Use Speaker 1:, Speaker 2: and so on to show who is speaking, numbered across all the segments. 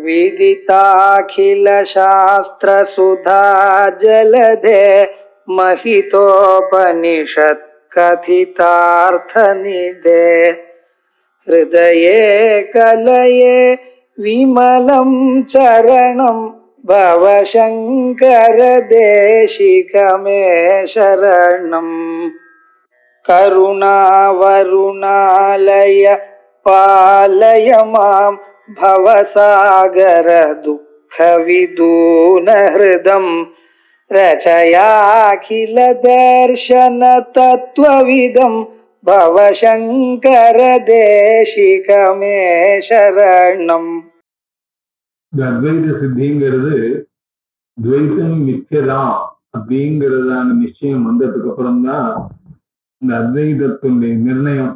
Speaker 1: विदिताखिलशास्त्रसुधा जलधे महितोपनिषत् कथितार्थनिधे हृदये कलये विमलं चरणं भवशङ्कर देशिकमे शरणम् करुणावरुणालय पालय मां भवसागर दुःखविदूनहृदं रचयाखिल दर्शन तत्त्वविदं भवशङ्कर देशिकमे शरणम्.
Speaker 2: அத்வைத சித்திங்கிறது துவைத்தம் மிக்கதான் அப்படிங்கிறதான நிச்சயம் வந்ததுக்கு அப்புறம்தான் இந்த அத்வைதத்தினுடைய நிர்ணயம்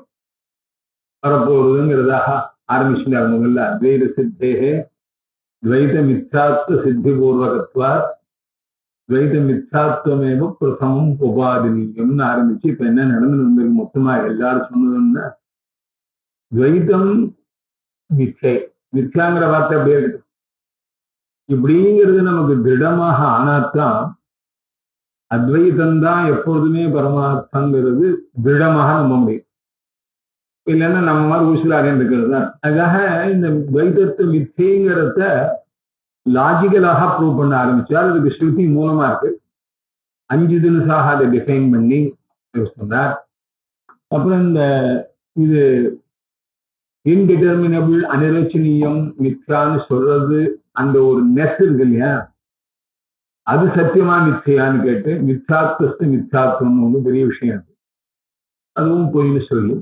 Speaker 2: வரப்போறதுங்கிறதாக ஆரம்பிச்சுட்டாங்க. முதல்ல அத்வைத சித்தேகே துவைத மிச்சாத்வ சித்தி பூர்வகத்வா துவைத மிச்சாத்வமேவ பிரசமம் உபாதினியம்னு ஆரம்பிச்சு இப்ப என்ன நடந்து வந்திருக்கு மொத்தமா எல்லாரும் சொன்னதுன்னா துவைதம் மிச்சை மிச்சாங்கிற வார்த்தை அப்படியே இருக்கு. இப்படிங்கிறது நமக்கு திருடமாக ஆனாத்தான் அத்வைதம்தான் எப்போதுமே பரமார்த்தங்கிறது திருடமாக நம்ப முடியும். இல்லைன்னா நம்ம மாதிரி ஊசலாக இருக்கிறது தான். அதுக்காக இந்த துவைதத்தை மிச்சைங்கிறத லாஜிக்கலாக ப்ரூவ் பண்ண ஆரம்பிச்சார். அதுக்கு ஸ்ருதி மூலமா இருக்கு. 5 தினசாக அதை டிஃபைன் பண்ணி சொன்னார். அப்புறம் இந்த இது இன்டிட்டர்மினபிள் அனிரச்சனீயம் மித்ரான்னு சொல்றது அந்த ஒரு நெஸ் இருக்கு இல்லையா, அது சத்தியமா நிச்சயான்னு கேட்டு மிச்சாத்வஸ்து மிச்சாத்வம் ஒன்று பெரிய விஷயம் இருக்கு. அதுவும் பொய்னு சொல்லு.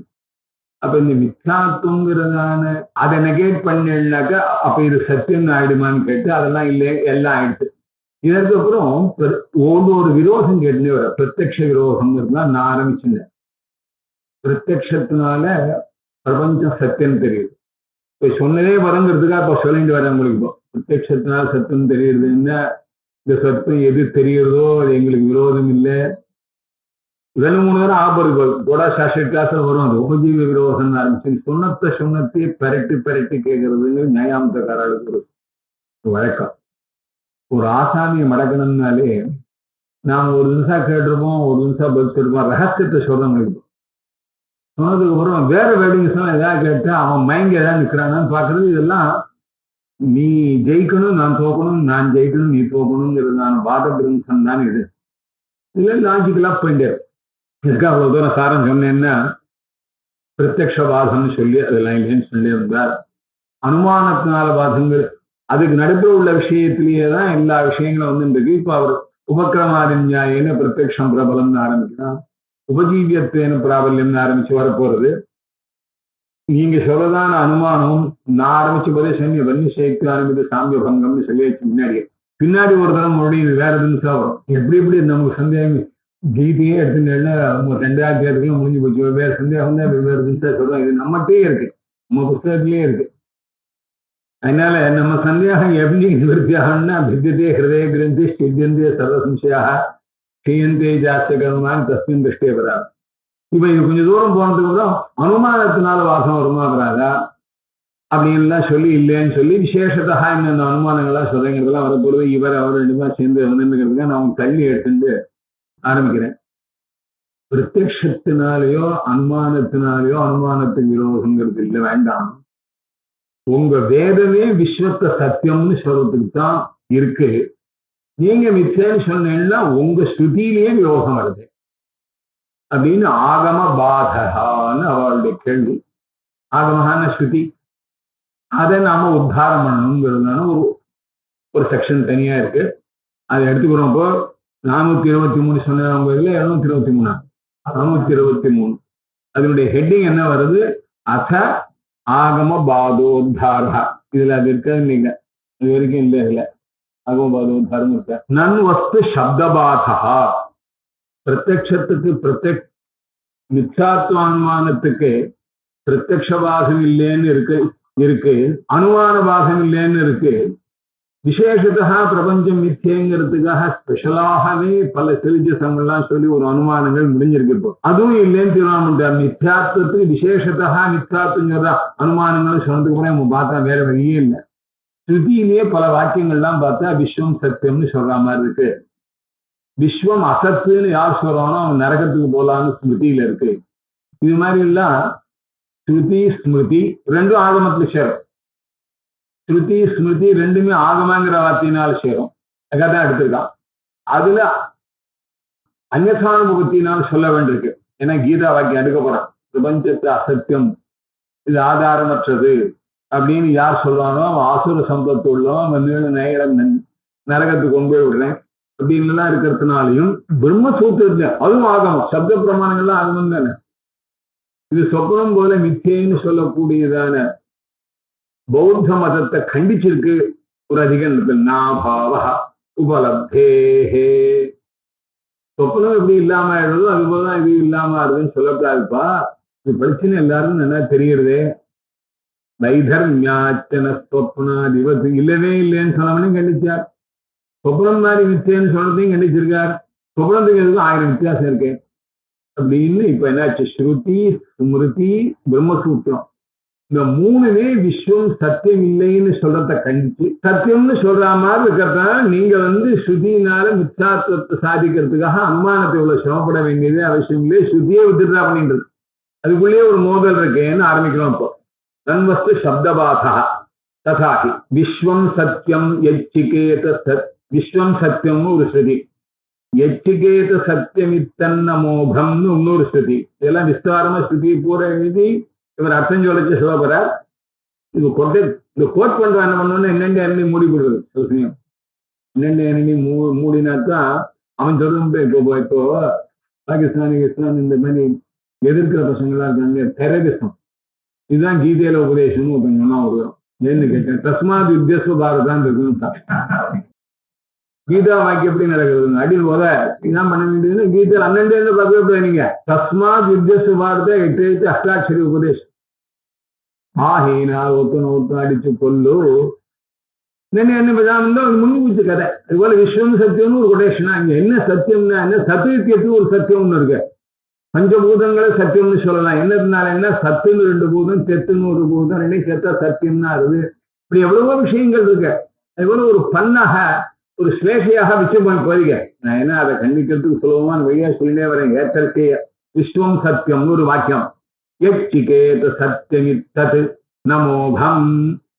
Speaker 2: அப்ப இந்த மிச்சாத்வங்கிறதான அதை நெகேட் பண்ணாக்கா அப்ப இது சத்தியம் ஆயிடுமான்னு கேட்டு அதெல்லாம் இல்லை, எல்லாம் ஆயிடுச்சு. இதற்கு அப்புறம் ஒவ்வொரு விரோதம் கேட்டுனே வர பிரத்யக்ஷ விரோதம் தான் நான் ஆரம்பிச்சிருந்தேன். பிரத்யக்ஷத்தினால பிரபஞ்சம் சத்தியம் தெரியுது. இப்ப சொன்னதே வரங்கிறதுக்காக இப்ப சொல்லிட்டு வரேன் உங்களுக்கு. இப்போ பிரத்யக்ஷத்தினால சத்தியம் தெரியுதுன்னா இந்த சத்தியம் எது தெரியுறதோ அது எங்களுக்கு விரோதம் இல்லை. 2-3 நேரம் ஆபருக்கு போடா சாஸ்திர கிளாஸ்ல வரும். அது உபஜீவ விரோதம் ஆரம்பிச்சு சொன்னத்தையே பெரட்டி கேட்கறதுங்க நியாயாமத்தக்காரர்களுக்கு ஒரு வழக்கம். ஒரு ஆசாமியை மடக்கணும்னாலே நாம ஒரு நிமிஷம் கேட்டிருப்போம், ஒரு நிமிஷம் பதில் சொல்லிருப்போம், ரகசியத்தை சொல்றவங்களுக்கு. சொன்னதுக்கு அப்புறம் வேற வேடிங்ஸ் எல்லாம் ஏதாவது கேட்டு அவன் மயங்க ஏதாவது நிற்கிறானான்னு பாக்குறது. இதெல்லாம் நீ ஜெயிக்கணும் நான் தோக்கணும், நான் ஜெயிக்கணும் நீ தோக்கணுங்கிறதான வாத கிரந்தம் தான் இது. இதுல லாஜிக்கலா போயிட்டு இதுக்கு அவ்வளவு தூரம் சாரம் சொன்னேன்னா பிரத்யக்ஷவாதம்னு சொல்லி அதெல்லாம் இல்லைன்னு சொல்லி இருந்தார். அனுமானத்தினால வாதங்கள் அதுக்கு நடுப்புற உள்ள விஷயத்திலேயே தான் எல்லா விஷயங்களும் வந்துருக்கு. இப்ப அவர் உபக்கிரமாதி நியாயன்னு பிரத்யக்ஷம் பிரபலம்னு ஆரம்பிக்கிறான், உபஜீவியத்தேன பிராபல்யம்னு ஆரம்பிச்சு வரப்போறது. நீங்க சொல்லதான அனுமானம் நான் ஆரம்பிச்ச போதே சொல்லி வன்னி சேர்த்து ஆரம்பித்து சாமிய பங்கம்னு சொல்லி வச்சு பின்னாடி ஒரு தரம் மறுபடியும் வேற எதுன்னு வரும். எப்படி நமக்கு சந்தேகம் கீதையே எடுத்துட்டேன்னா 2000 முடிஞ்சு போச்சு. வேற சந்தேகம் தான் வெவ்வேறு தினசா சொல்றோம். இது நம்மகிட்டே இருக்கு, நம்ம புத்தகத்திலேயே இருக்கு. அதனால நம்ம சந்தேகம் எப்படி நிவர்த்தி ஆகணும்னா பித்தியதே ஹிருதய கிரந்தி சித்தியந்தே சர்வசம்சயாக செய்யந்தே ஜாஸ்திகரமான தஸ்மின் திருஷ்டியே வராது. இப்ப இது கொஞ்சம் தூரம் போனதுக்கு அப்புறம் அனுமானத்தினால வாசம் வருமா வராதா அப்படின்லாம் சொல்லி இல்லைன்னு சொல்லி விசேஷத்தா இந்த அனுமானங்கள்லாம் சொல்றீங்கிறதெல்லாம் வரப்போறது. இவர் அவர் 2 பேரும் சேர்ந்து வந்துங்கிறதுக்காக நான் தள்ளி எடுத்துட்டு ஆரம்பிக்கிறேன். பிரத்யக்ஷத்தினாலேயோ அனுமானத்தினாலேயோ அனுமானத்துக்கு விரோதங்கிறது இல்லை, வேண்டாம். உங்க வேதமே விஸ்வத்த சத்தியம்னு சொல்றதுக்கு தான் இருக்கு. நீங்க மிச்சேன்னு சொன்னீங்கன்னா உங்க ஸ்ருதியிலேயே விரோதம் வருது அப்படின்னு ஆகம பாதகான்னு அவளுடைய கேள்வி. ஆகமகான ஸ்ருதி அதை நாம உத்தாரம் பண்ணணுங்கிறதுனால ஒரு செக்ஷன் தனியா இருக்கு. அதை எடுத்துக்கிறோம். இப்போ 423 சொன்னவங்க 223 423 அதனுடைய ஹெட்டிங் என்ன வருது? அச ஆகம பாதோத்தாரா. இதுல அது இருக்காது இல்லைங்க, இது வரைக்கும் இல்லை. ஆகம பாதோத்தாரம் இருக்க நன் வஸ்து சப்தபாதா. பிரத்யக்ஷத்துக்கு மிச்சாத்வானுமானத்துக்கு பிரத்யக்ஷவாசம் இல்லைன்னு இருக்கு, அனுமான பாகம் இல்லைன்னு இருக்கு. விசேஷத்தா பிரபஞ்சம் மிச்சேங்கிறதுக்காக ஸ்பெஷலாகவே பல சிலிஜசங்கள்லாம் சொல்லி ஒரு அனுமானங்கள் முடிஞ்சிருக்கு. இப்போ அதுவும் இல்லைன்னு தீர்மானம். மித்யாத்வத்துக்கு விசேஷத்தா மித்யாத்துங்கிற அனுமானங்கள் சொன்னதுக்கு கூட நம்ம பார்த்தா வேற வழியே இல்லை. ஸ்ருதியிலேயே பல வாக்கியங்கள்லாம் பார்த்தா விஸ்வம் சத்தியம்னு சொல்ற மாதிரி இருக்கு. விஸ்வம் அசத்துன்னு யார் சொல்றானோ அவன் நரகத்துக்கு போலான்னு ஸ்மிருதியில இருக்கு. இது மாதிரி எல்லாம் ஸ்ருதி ஸ்மிருதி ரெண்டும் ஆகமத்துல சேரும். ஸ்ருதி ஸ்மிருதி ரெண்டுமே ஆகமங்கிற வார்த்தையினால சேரும். அதான் எடுத்துருக்கான். அதுல அந்நியசானுபவத்தினால் சொல்ல வேண்டியிருக்கு. ஏன்னா கீதா வாக்கியம் எடுக்க போறான். பிரபஞ்சத்து அசத்தியம், இது ஆதாரமற்றது அப்படின்னு யார் சொல்றானோ அவன் ஆசுர சம்பத்து உள்ளவன் நேரம் நரகத்துக்கு கொண்டு போய் விடுறேன் அப்படின்னு எல்லாம் இருக்கிறதுனாலையும் பிரம்மசூத்திரத்துல அதுவும் ஆகமம், சப்த பிரமாணங்கள்லாம் ஆகமம் தானே. இது சொப்பனம் போல மிச்சேன்னு சொல்லக்கூடியதான பௌத்த மதத்தை கண்டிச்சிருக்கு ஒரு அதிகரணத்தில். நாபாவ உபலப்தேஹே, சொப்பனம் எப்படி இல்லாம ஆயிடுறதோ அது போலதான் இது இல்லாம ஆகுதுன்னு சொல்லக்கூடாதுப்பா. இது படிச்சுன்னு எல்லாரும் நல்லா தெரியுறதே. வைதர்மியாச்சன சொப்னாதிபதி இல்லவே இல்லைன்னு சொன்னவனே கண்டிச்சார். சொப்னம் மாதிரி மிச்சேன்னு சொல்றதையும் கண்டிச்சிருக்கார். சொப்னத்துக்கு எதுக்கும் 1000 வித்தியாசம் இருக்கு அப்படின்னு. இப்ப என்னாச்சு, ஸ்ருதி ஸ்மிருதி பிரம்மசூத்திரம் இந்த மூணுமே விஸ்வம் சத்தியம் இல்லைன்னு சொல்றத கண்டிச்சு சத்தியம்னு சொல்ற மாதிரி இருக்கிறதுனால நீங்க ஸ்ருதியினால மிச்சாத்துவத்தை சாதிக்கிறதுக்காக அனுமானத்தை இவ்வளவு சிரமப்பட வேண்டியது அவசியம் இல்லையே, ஸ்ருதியே வித்துட்டா அப்படின்றது. அதுக்குள்ளேயே ஒரு மோதல் இருக்கேன்னு ஆரம்பிக்கிறோம். இப்போ தன்வஸ்து சப்தபாதா ததாகி விஸ்வம் சத்தியம் எச்சிகேத சத், விஸ்வம் சத்தியம்னு ஒரு ஸ்ருதி, எச்சிகேத சத்தியமித்தன்ன மோகம்னு இன்னொரு ஸ்ருதி. இதெல்லாம் விஸ்தாரமா ஸ்ருதி பூரா எழுதி இவர் அர்த்தம் சொல்லிச்சு சொல்லப்படுறார். இது கொட்டை இந்த கோட் பண்ற என்ன பண்ணோம்னா என்னென்ன எண்ணி மூடி போடுறது. சில சமயம் என்னென்ன எண்ணி மூடினாத்தான் அவன் சொல்றது. இப்போ பாகிஸ்தான் இந்த மாதிரி எதிர்க்கிற பசங்களா இருக்காங்க, டெரரிசம், இதுதான் கீதையில உபதேசம்னு ஒருத்தவங்கன்னா வருவோம். ஏன்னு கேட்டேன், தஸ்மாத் யுத்தஸ்வ பாரதான் இருக்குன்னு. கீதா வாக்கி எப்படி நடக்குது அடியில் போத இதான் பண்ண வேண்டியதுன்னு கீதையில் 12 பார்க்க நீங்க தஸ்மாத் யுத்தஸ்வ பாரத 8 அஷ்டாட்சரி உபதேசம். ஆஹீனால் ஒருத்தன் அடிச்சு கொல்லு என்ன பஜாமந்தோ முன்கூச்சு கதை. அது போல விஸ்வம் சத்தியம்னு ஒரு கொட்டேஷனா. இங்க என்ன சத்தியம்னா என்ன, சத்தியத்துக்கு ஒரு சத்தியம்னு இருக்கு. பஞ்சபூதங்களை சத்தியம்னு சொல்லலாம். என்னதுனால என்ன, சத்துன்னு 2 பூதம், தெத்துன்னு ஒரு பூதம், 2 சேர்த்தா சத்தியம்னா இருக்குது. இப்படி எவ்வளவோ விஷயங்கள் இருக்கு. அது போல ஒரு பண்ணாக ஒரு ஸ்லேஷையாக விஷயம் போறீங்க. நான் என்ன அதை கண்டிக்கிறதுக்கு சுலபமான வழியா சொல்லிட்டே வரேன். ஏற்கனவே விஸ்வம் சத்தியம்னு ஒரு வாக்கியம், எச்சிகேத சத்தியமித்தது நமோகம்,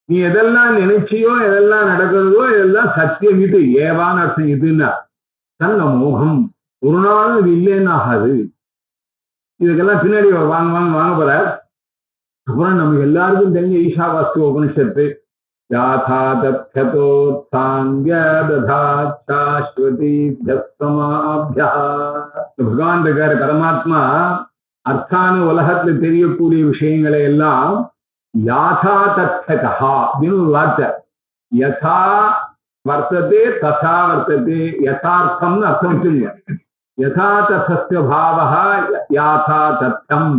Speaker 2: நீ எதெல்லாம் நினைச்சியோ எதெல்லாம் நடக்கிறதோ இதெல்லாம் சத்தியம், இது ஏவான அர்த்தம். இதுன்னா தன்ன மோகம், ஒரு நாளும் இது இல்லைன்னு ஆகாது. இதுக்கெல்லாம் பின்னாடி வாங்க போற. அப்புறம் நமக்கு எல்லாருக்கும் தெரிஞ்ச ஈஷாவாஸ்து உபனிஷத்து, யாதா தத்யதோ சாங்கிய ததாத் சாஸ்வதி ஜஸ்தமாப்யா. பகவான் இருக்காரு பரமாத்மா, அர்த்தான உலகத்துல தெரியக்கூடிய விஷயங்களை எல்லாம் யாதா தத்யதா அப்படின்னு ஒரு வார்த்தை, யதா வர்த்ததே ததா வர்த்ததே, யதார்த்தம்னு அர்த்தம் வச்சுங்க. யதா தத்ய பாவஹா யாதா தத்தம்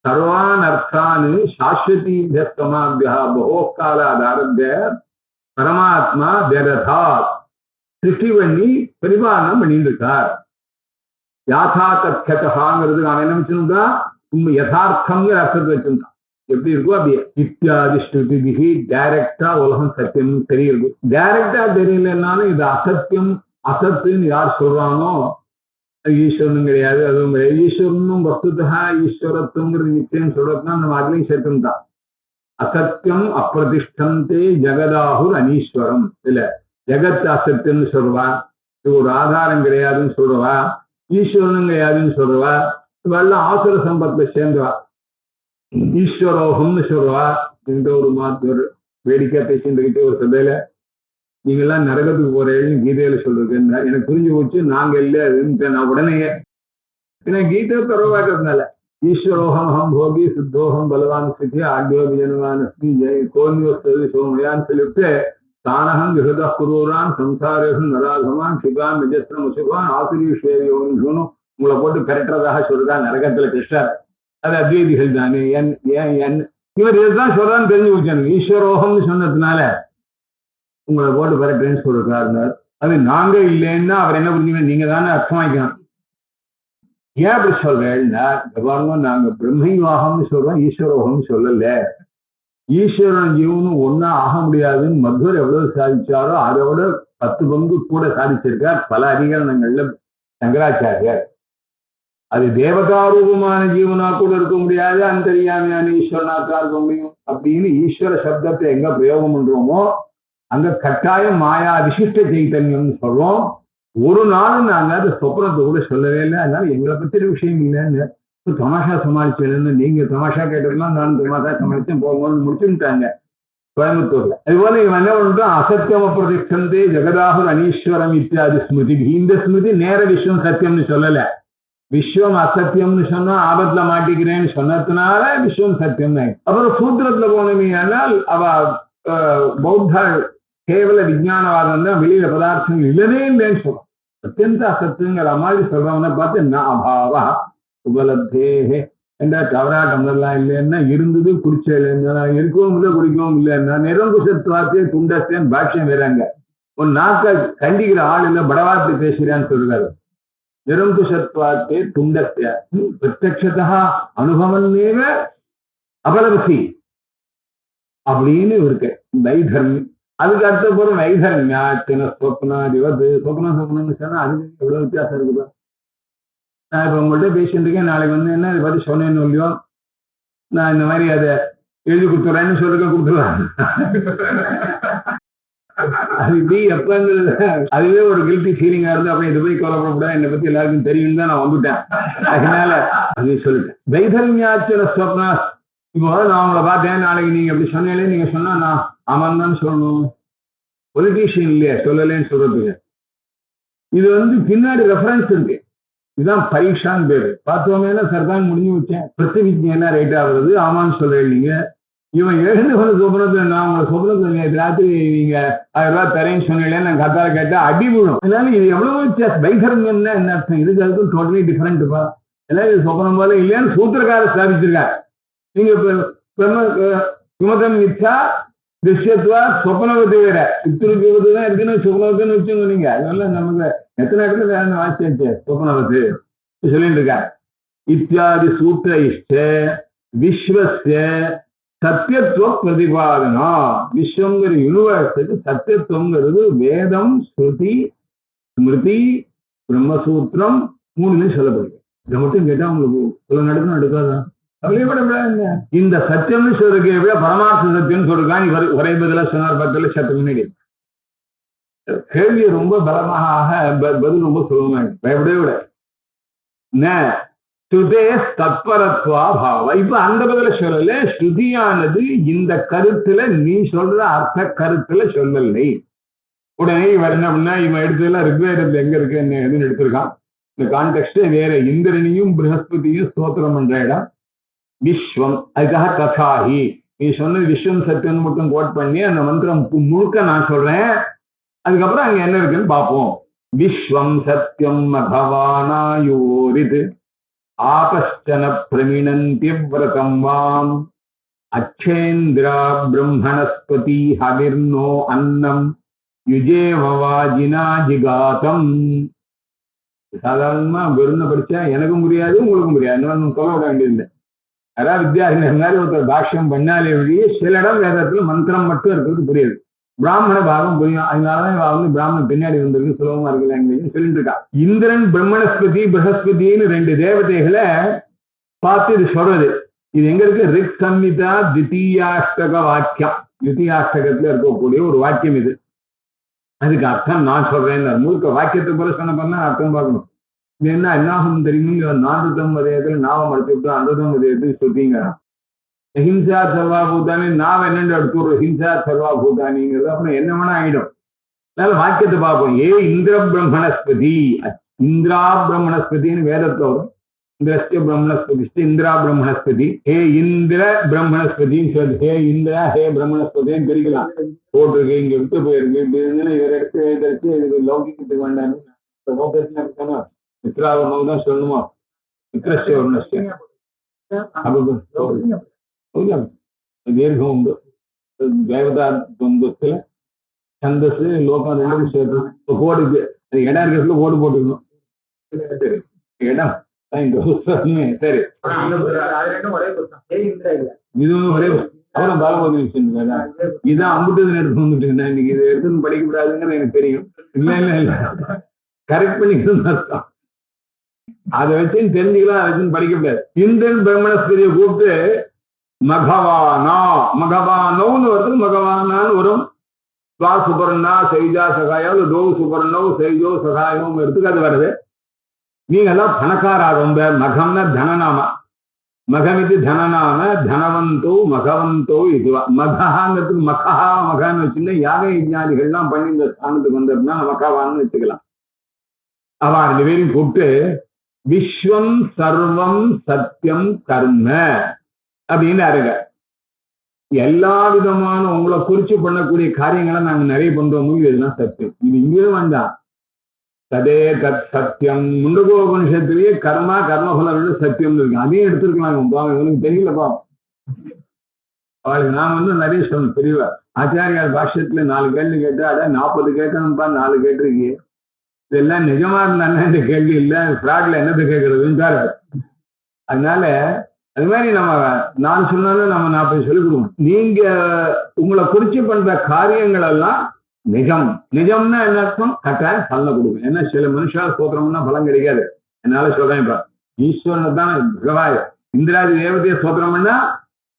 Speaker 2: சர்வான் அர்த்தான் சாஸ்வதீபியஸ்தமாபியா பகோ காலாதாரப்ய பரமாத்மா விரதாத் சிருஷ்டி பண்ணி பரிபாலனம் பண்ணிட்டு இருக்கார். யாதா தத்யதாங்கிறது அவன் என்ன வச்சுருந்தான், யதார்த்தம்ங்கிற அர்த்தத்தை வச்சிருந்தான். எப்படி இருக்கோ அப்படியே இத்தியாதி ஸ்ருதிபிகி டைரக்டா உலகம் சத்தியம் தெரியுது. டைரக்டா தெரியலன்னாலும் இது அசத்தியம் அசத்துன்னு யார் சொல்றானோ ஈஸ்வரனும் கிடையாது, அதுவும் கிடையாது. ஈஸ்வரனும் வஸ்துதா ஈஸ்வரத்துவங்கிறது நிச்சயம் சொல்றதுனா நம்ம அதுலயும் சேர்த்தும் தான். அசத்தியம் அப்பிரதிஷ்டந்தே ஜெகதாகுர் அனீஸ்வரம். இல்ல ஜெகத் அசத்தியம்னு சொல்றவா, இது ஒரு ஆதாரம் கிடையாதுன்னு சொல்றவா, ஈஸ்வரனும் கிடையாதுன்னு சொல்றவா, இவெல்லாம் ஆசுர சம்பத்துல சேர்ந்தவா. ஈஸ்வரோகம்னு சொல்றவா. இந்த ஒரு மாத்து ஒரு வேடிக்கை பேசிட்டு ஒரு சபையில நீங்கெல்லாம் நரகத்துக்கு போறேன்னு கீதையில சொல்றது எனக்கு புரிஞ்சு போச்சு. நாங்க இல்ல நான் உடனே, ஏன்னா கீதை பரவாக்கிறதுனால ஈஸ்வரோகம் ஹம் போகி சுத்தோகம் பலவான் சித்தி ஆக்யோபி ஜனவான் கோன்யோஸ்து சோமயான்னு சொல்லிவிட்டு தானகம் கிருத குரூரான் சம்சாரம் நராகமான் சிகான் நிஜஸ்திரம் முசுகான் ஆசிரியேயோன்னு உங்களை போட்டு பெறட்டுறதாக சொல்றான் நரகத்துல கிருஷ்ணர். அது அத்வைதிகள் தானே. இவர் இதுதான் சொல்றான்னு தெரிஞ்சு வச்சானுங்க. ஈஸ்வரோகம்னு சொன்னதுனால உங்களை போட்டு பெறட்டுன்னு சொல்றாரு. அது நாங்க இல்லைன்னா அவர் என்ன புரிஞ்சுக்கணும், நீங்க தானே அர்த்தமாக்கணும். ஏன் அப்படி சொல்றேன்னா, நாங்க பிரம்மைவாகம்னு சொல்றோம், ஈஸ்வரோகம்னு சொல்லல. ஈஸ்வரன் ஜீவனும் ஒன்னா ஆக முடியாதுன்னு மத்வர் எவ்வளவு சாதிச்சாரோ அதோட 10 பங்கு கூட சாதிச்சிருக்கார் பல அதிகரணங்கள்ல சங்கராச்சாரியார். அது தேவதா ரூபமான ஜீவனா கூட இருக்க முடியாது, அந்தரியாமியான ஈஸ்வரனாக்கா இருக்க முடியும். அப்படின்னு ஈஸ்வர சப்தத்தை எங்க பிரயோகம் பண்றோமோ அங்க கட்டாயம் மாயா விசிஷ்ட சைத்தன்யம்னு சொல்றோம். ஒரு நாளும் நாங்க அந்த சொப்னத்தை கூட சொல்லவே இல்லை. அதனால எங்களை பத்திர விஷயம் இல்லைன்னு தமாஷா சமாளிச்சேன்னு நீங்க தமாஷா கேட்டதுலாம் நான் தமாஷா சமாளிச்சேன் போகும்போது முடிச்சுட்டாங்க கோயம்புத்தூர்ல. அதுபோல இவன் என்ன பண்றான், அசத்தியம் பிரதிஷ்டந்தே ஜெகதாகுர் அனீஸ்வரம் இத்தியாதி ஸ்மிருதி. இந்த ஸ்மிருதி நேர விஸ்வம் சத்தியம்னு சொல்லல. விஸ்வம் அசத்தியம்னு சொன்னா ஆபத்துல மாட்டிக்கிறேன்னு சொன்னதுனால விஸ்வம் சத்தியம். அப்புறம் சூத்திரத்துல போனீங்கன்னால் அவ பௌத்த கேவல விஜயானவாதம் தான், வெளியில பதார்த்தங்கள் இல்லவே இல்லைன்னு சொல்றோம். அத்தியந்த அசத்துங்கிற மாதிரி சொல்றவனை பார்த்து ந அபாவா உபலப்தேகே என்ற கவராட்டம்லாம் இல்லைன்னா இருந்தது குறிச்சேன்னா இருக்கவும் இல்லை குடிக்கவும் இல்லைன்னா நிரங்குசத்துவார்த்தையே துண்டஸ்தேன்னு பாஷ்யம் வேறாங்க. ஒரு நாக்க கண்டிக்கிற ஆள் இல்லை படவார்த்தை பேசுகிறான்னு சொல்றாரு. நிரங்குசத்வார்த்தே துண்டஸ்திய பிரத்யக்ஷதா அனுபவமேவ அபலபசி அப்படின்னு இருக்கு வைதர்மி. அதுக்கு அடுத்த போற வைதர்மியாத்தின சொப்னாதிவது சொப்னம்னு சொன்னா அதுக்கு எவ்வளவு வித்தியாசம் இருக்குதா. நான் இப்ப உங்கள்கிட்ட பேசிட்டு இருக்கேன், நாளைக்கு வந்து என்ன இதை பத்தி சொன்னேன்னு இல்லையோ நான் இந்த மாதிரி அதை எழுதி கொடுத்துறேன்னு சொல்லிருக்க கொடுத்துருவேன். அது இப்படி எப்பங்கிறது அதுவே ஒரு கில்ட்டி ஃபீலிங்கா இருந்து அப்புறம் இதை போய் கவலைப்படக்கூடாது, என்னை பத்தி எல்லாருக்கும் தெரியும் தான் நான் வந்துட்டேன். அதனால அது சொல்லிட்டேன். வைதர்மியாச்சன சொப்னா. இப்போ நான் உங்களை பார்த்தேன், நாளைக்கு நீங்க எப்படி சொன்னீங்களே நீங்க சொன்னா நான் ஆமான்னு தான் சொல்லணும். பொலிட்டீஷியன் இல்லையா சொல்லலேன்னு சொல்றதுக்கு. இது வந்து பின்னாடி ரெஃபரன்ஸ் இருக்கு. இதுதான் பரீட்சான்னு பேரு. பார்த்தோமேனா சர்தான் முடிஞ்சு வச்சேன். பிரத்திவிஜ்ஞை என்ன ரைட் ஆகுறது ஆமான்னு சொல்றேன். நீங்க இவன் எழுந்து வந்த சொப்னத்துல நான் உங்களை சொப்னத்துல ராத்திரி நீங்க 1000 ரூபாய் தரேன்னு சொன்னீங்களே நான் கத்தால கேட்டா அடி விழும். அதனால இது எவ்வளவு வித்தியாசம். வைகர்மியம்னா என்ன அர்த்தம், இதுக்கு அதுக்கும் டோட்டலி டிஃபரெண்ட்ப்பா. ஏதாவது இது சொப்னம் போல இல்லையான்னு சூத்திரக்காரர் ஸ்தாபிச்சிருக்காரு. நீங்க விமதம் மிச்சா திருஷ்யத்துவா சொப்னவதி வேற பித்ருக்கு விபத்து தான் இருக்குன்னு சொப்னவத்துன்னு வச்சுங்க. நீங்க அதனால நமக்கு எத்தனை இடத்துல வேற வாசிச்சு சொப்னவத்து சொல்லிட்டு இருக்காரு. இத்தியாதி சூத்திர இஷ்ட விஸ்வஸ்ய சத்தியத்துவ பிரதிபாதனா. விஸ்வங்கிற யூனிவர்ஸுக்கு சத்தியத்துவங்கிறது வேதம் ஸ்ருதி ஸ்மிருதி பிரம்மசூத்திரம் 3 சொல்லப்படுது. இதை மட்டும் கேட்டா உங்களுக்கு சொல்ல நடக்கும் எடுக்காதான் இந்த சத்தியம்னு சொல்றதுக்கு எப்படியா பரமார்த்த சத்தியம் சொல்றாங்க. ஒரே பதிலா சொன்னார் 10 லட்சத்துக்கு முன்னாடி. கேள்வி ரொம்ப பலமாக பதில் ரொம்ப சுலபமாக பயப்படவே விட ஸ்ருதே தத்பரத்வா பாவ. இப்ப அந்த பதில சொல்லல. ஸ்ருதியானது இந்த கருத்துல நீ சொல்ற அர்த்த கருத்துல சொல்லலை. உடனே இவர் என்ன பண்ணா இவன் எடுத்ததெல்லாம் ரிக்வேதத்துல எங்க இருக்கு என்ன எதுன்னு எடுத்திருக்கான். இந்த கான்டெக்ட் வேற. இந்திரனையும் பிரகஸ்பதியும் ஸ்தோத்திரம் பண்ற இடம் விஸ்வம். அதுக்காக ததாஹி நீ சொன்ன விஸ்வம் சத்தியம் மட்டும் கோட் பண்ணி அந்த மந்திரம் முழுக்க நான் சொல்றேன். அதுக்கப்புறம் அங்க என்ன இருக்குன்னு பார்ப்போம். விஸ்வம் சத்தியம் அகவானாயோரிது ஆபஸ்டன பிரமிணந்தி விரதம் வாம் அச்சேந்திரா பிரம்மணஸ்பதி ஹவிர்னோ அன்னம் யுஜேவவாஜினா ஜிகாதம். சாதாரணமா வெறும் படிச்சா எனக்கும் புரியாது உங்களுக்கும் புரியாது. இன்னும் சொல்ல விட வேண்டியதில்லை. அதாவது வித்தியாசம் மாதிரி ஒருத்தர் பாஷ்யம் பண்ணாலே வழியே சில இடம் வேதத்துல மந்திரம் மட்டும் இருக்கிறது புரியுது. பிராமண பாகம் புரியும். அதனாலதான் இவ வந்து பிராமணன் பின்னாடி வந்திருக்கு சுலபமா இருக்கு லாங்குவேஜ் சொல்லிட்டு இருக்கா. இந்திரன் பிரம்மணஸ்பதி பிரகஸ்பதினு 2 தேவதைகளை பார்த்து இது சொல்றது. இது எங்க இருக்கு? ரிக் சம்ஹிதா தித்தீயாஷ்டக வாக்கியம். தித்தீயாஷ்டகத்துல இருக்கக்கூடிய ஒரு வாக்கியம் இது. அதுக்கு அர்த்தம் நான் சொல்றேன். முழுக்க வாக்கியத்தை போல சொன்ன பண்ணா அர்த்தம் பார்க்கணும். இது என்ன ஆகும் தெரியுமா? 4 வதயத்தில் நாவம் அடிச்சுட்டு 50 வதயத்துக்கு சொல்றீங்க. ஹிம்சா சர்வாபூதானி நாவ என்னென்று எடுத்து ஹிம்சா சர்வாபூதானிங்கிறது அப்புறம் என்ன வேணா ஆயிடும். அதனால வாக்கியத்தை பார்ப்போம். ஏ இந்திர பிரம்மணஸ்பதி. இந்திரா பிரம்மணஸ்பதினு வேதத்துல வரும். இந்திரஸ்ய பிரம்மணஸ்பதி இந்திரா பிரம்மணஸ்பதி. ஹே இந்திர பிரம்மணஸ்பதின்னு சொல்லி ஹே இந்திரா ஹே பிரம்மணஸ்பதின்னு பிரிக்கலாம். போட்டிருக்கு இங்க விட்டு போயிருக்கு. இவர் எடுத்து எழுதிச்சு இது லௌகிக்கத்துக்கு வேண்டாம். மித்ராவர்ணம் தான் சொல்லணுமா? மித்ரஸ்ய வர்ணஸ்ய தீர்க்கம் உண்டு. தேவதா துவந்தத்துல சந்தஸ் லோகம் 2 சேர்த்து கோடுக்கு இடம் இருக்கிறதுல கோடு போட்டுக்கணும். இடம் சரி இதுவும் ஒரே அவரும் பாலபோதிருக்காரு. இதான் அம்புட்டது எடுத்து வந்துட்டு இன்னைக்கு இதை எடுத்துன்னு படிக்கக்கூடாதுங்கிறது எனக்கு தெரியும். இல்ல கரெக்ட் பண்ணிக்கணும்னு அர்த்தம். அதை வச்சுன்னு தெரிஞ்சுக்கலாம், அதை வச்சுன்னு படிக்கக்கூடாது. இந்திரன் பிரம்மணஸ்பதியை கூப்பிட்டு மகவானோன்னு வருது, மகவானான்னு வரும். ஸ்வா சுபர்ணா சைஜா சகாயோ தோ சுபர்ணோ சைஜோ சகாயம் எடுத்துக்கு அது வருது. நீங்க எல்லாம் பணக்காரா ரொம்ப. மகம்னா தனநாம, மகமிது தனநாம, தனவந்தோ மகவந்தோ இதுவா. மகாங்கிறதுக்கு மகான்னு வச்சுன்னா யாக யஜ்ஞாதிகள்லாம் பண்ணி இந்த ஸ்தானத்துக்கு வந்ததுன்னா மகாவான்னு வச்சுக்கலாம். அவ 2 பேரையும் கூப்பிட்டு விஸ்வம் சர்வம் சத்தியம் கர்ம அப்படின்னு அருங்க. எல்லா விதமான உங்களை குறிச்சு பண்ணக்கூடிய காரியங்களை நாங்க நிறைய பண்றோம், இதெல்லாம் சத்தியம். இது இங்கேயும் வேண்டாம். ததே தத் சத்தியம். முண்டகோபனிஷத்துலயே கர்மா கர்மபலம் சத்தியம் இருக்கு, அதையும் எடுத்துருக்கலாம். இவனுக்கு தெரியலப்பா. அவளுக்கு நான் நிறைய சொல்லணும். தெரியவா ஆச்சாரியார் பாஷ்யத்துல 4 கேள்வி கேட்டா, அட 40 கேட்கணும்ப்பா, 4 கேட்டிருக்கீங்க. இதெல்லாம் நிஜமா இருந்தா இந்த கேள்வி இல்ல, ஃப்ராட்ல என்னத்தை கேட்கறதுன்னு சார். அதனால அது மாதிரி நான் சொன்னாலும் நம்ம 40 சொல்லிக் கொடுக்கணும். நீங்க உங்களை குறிச்சு பண்ற காரியங்கள் எல்லாம் நிஜம். நிஜம்னா என்ன அர்த்தம்? கட்டாயம் பலனை கொடுக்கும். ஏன்னா சில மனுஷா ஸ்தோத்திரம்னா பலம் கிடைக்காது. என்னால சொல்றேன், இப்ப ஈஸ்வரனை தான் பகவாய் இந்திராதி தேவதைய ஸ்தோத்திரம் பண்ணா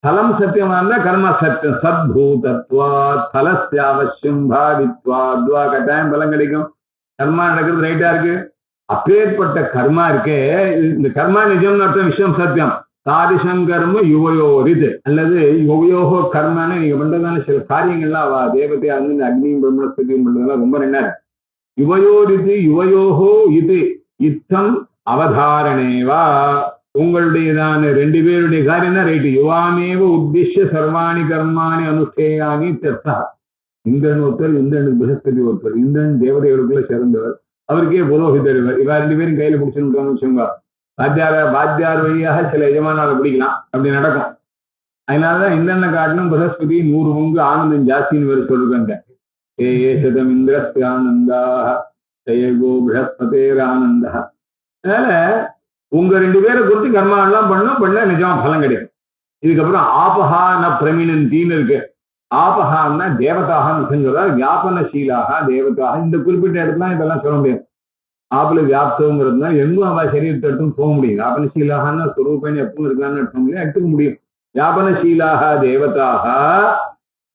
Speaker 2: பலம் சத்தியமா இருந்தா கர்மா சத்தியம். சத்பூதத்வா பலஸ்யாவசியம் பாவித்வா கட்டாயம் பலம் கிடைக்கும். கர்மா நடக்கிறது ரைட்டா இருக்கு. அப்பேற்பட்ட கர்மா இருக்கே, இந்த கர்மா நிஜம்னு அர்த்தம், விஷயம் சத்தியம். தாதிசம் கர்ம யுவயோரிது அல்லது யுவயோகோ கர்மான்னு நீங்க பண்றதான சில காரியங்கள்லாம் தேவத்தையா வந்து அக்னியும் பிரம்மணஸ்பதியும் பண்றதெல்லாம் ரொம்ப என்ன. யுவயோரிது யுவயோகோ இது யுத்தம் அவதாரணேவா. உங்களுடையதான 2 பேருடைய காரியம் தான் ரைட்டு. யுவாமேவ உத்திஷ்ய சர்வாணி கர்மாணி அனுஷ்டேயானி தர்த்தா. இந்திரன் ஒருத்தர், இந்திரனுக்கு பிரகஸ்பதி ஒருத்தர். இந்திரன் தேவதைகளுக்குள்ள சிறந்தவர், அவருக்கே புரோஹிதர். இவா 2 பேரும் கையில பிடிச்சுன்னு வச்சுங்க. வாத்தியார் வழியாக சில எஜமானால பிடிக்கலாம், அப்படி நடக்கும். அதனாலதான் இந்திரனை காட்டிலும் பிரகஸ்பதி 100 பங்கு ஆனந்தம் ஜாஸ்தின்னு வேறு சொல்றாங்க. ஏசதம் இந்திரஸ்து ஆனந்தா ஜெயகோ பிரகஸ்பதேர் ஆனந்தா. அதனால உங்க 2 பேரை குறித்து கர்மா எல்லாம் பண்ண நிஜமா பலம் கிடைக்கும். இதுக்கப்புறம் ஆபஹான பிரமினந்தின்னு இருக்கு. ஆபஹான்னா தேவதாகன்னு சொல்றதா, வியாபனசீலாக தேவதாக. இந்த குறிப்பிட்ட இடத்துல இதெல்லாம் சொல்ல முடியாது. ஆபல வியாப்தங்கிறதுனா எங்கும் அவ சரீரத்தை எடுத்துன்னு போக முடியும். வியாபனசீலாகன்னா சொரூபன்னு எப்பவும் இருக்கான்னு எடுக்க முடியும், எடுத்துக்க முடியும். வியாபனசீலாக தேவதாக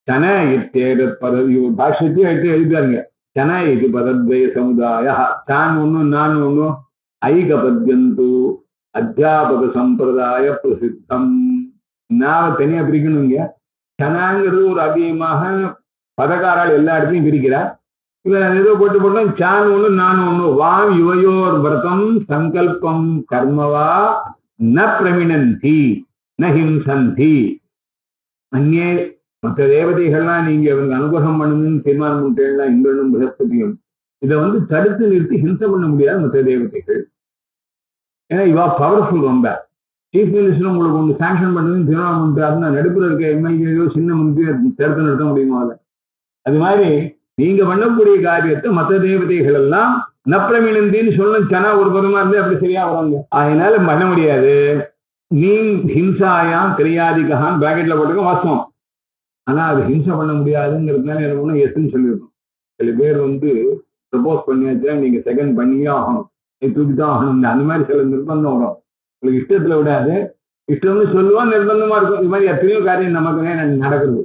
Speaker 2: சன இத்தேரத் பதவி பாஷ்யத்தையும் எடுத்து எழுதிட்டாருங்க. சன இது பதத்வய சமுதாய தான் ஒன்னும் நான் ஒன்னும் ஐகபத்யந்து அத்தியாபக சம்பிரதாய பிரசித்தம். நான் தனியா பிரிக்கணுங்க. சனாங்கிறது ஒரு அதிகமாக பதக்காரால் எல்லா இடத்தையும் பிரிக்கிறார். இல்ல ஏதோ போட்டோம் சான் ஒண்ணு நான் ஒண்ணு. வாம் யுவயோர் விரதம் சங்கல்பம் கர்மவா ந பிரமினந்தி ந ஹிம்சந்தி. அந்நே மற்ற தேவதைகள்லாம் நீங்க அவங்க அனுகிரகம் பண்ணுங்கன்னு தீர்மானம் பண்ணிட்டேன்னா இந்திரனும் பிரகஸ்பதியும் இதை தடுத்து நிறுத்தி ஹிம்சை பண்ண முடியாது மற்ற தேவதைகள். ஏன்னா இவா பவர்ஃபுல் ரொம்ப. சீஃப் மினிஸ்டர் உங்களுக்கு ஒன்று சாங்ஷன் பண்ணுதுன்னு தீர்மானம் பண்ணிட்டாருன்னா நடுப்புற இருக்க எம்எல்ஏயோ சின்ன மந்திரி தடுத்து நிறுத்த முடியுமா? அது மாதிரி நீங்க பண்ணக்கூடிய காரியத்தை மற்ற தேவதைகள் எல்லாம் நப்பிரமினந்தின்னு சொல்லணும். சனா ஒரு பதமா இருந்து அப்படி சரியா வராங்க. அதனால பண்ண முடியாது. நீ ஹிம்சாயாம் கிரியாதிகான் பிராக்கெட்ல போட்டுக்க வாஸ்தவம். ஆனா அது ஹிம்சை பண்ண முடியாதுங்கிறதுனால என்ன பண்ணணும், எஸ்ன்னு சொல்லியிருக்கோம். சில பேர் ப்ரப்போஸ் பண்ணியாச்சா நீங்க செகண்ட் பண்ணியே ஆகணும், நீ தூக்கிதான் ஆகணும். அந்த மாதிரி சில நிர்பந்தம் வரும். உங்களுக்கு இஷ்டத்துல விடாது. இஷ்டம்னு சொல்லுவான், நிர்பந்தமா இருக்கும். இது மாதிரி எத்தனையோ காரியம் நமக்கு நடக்குது.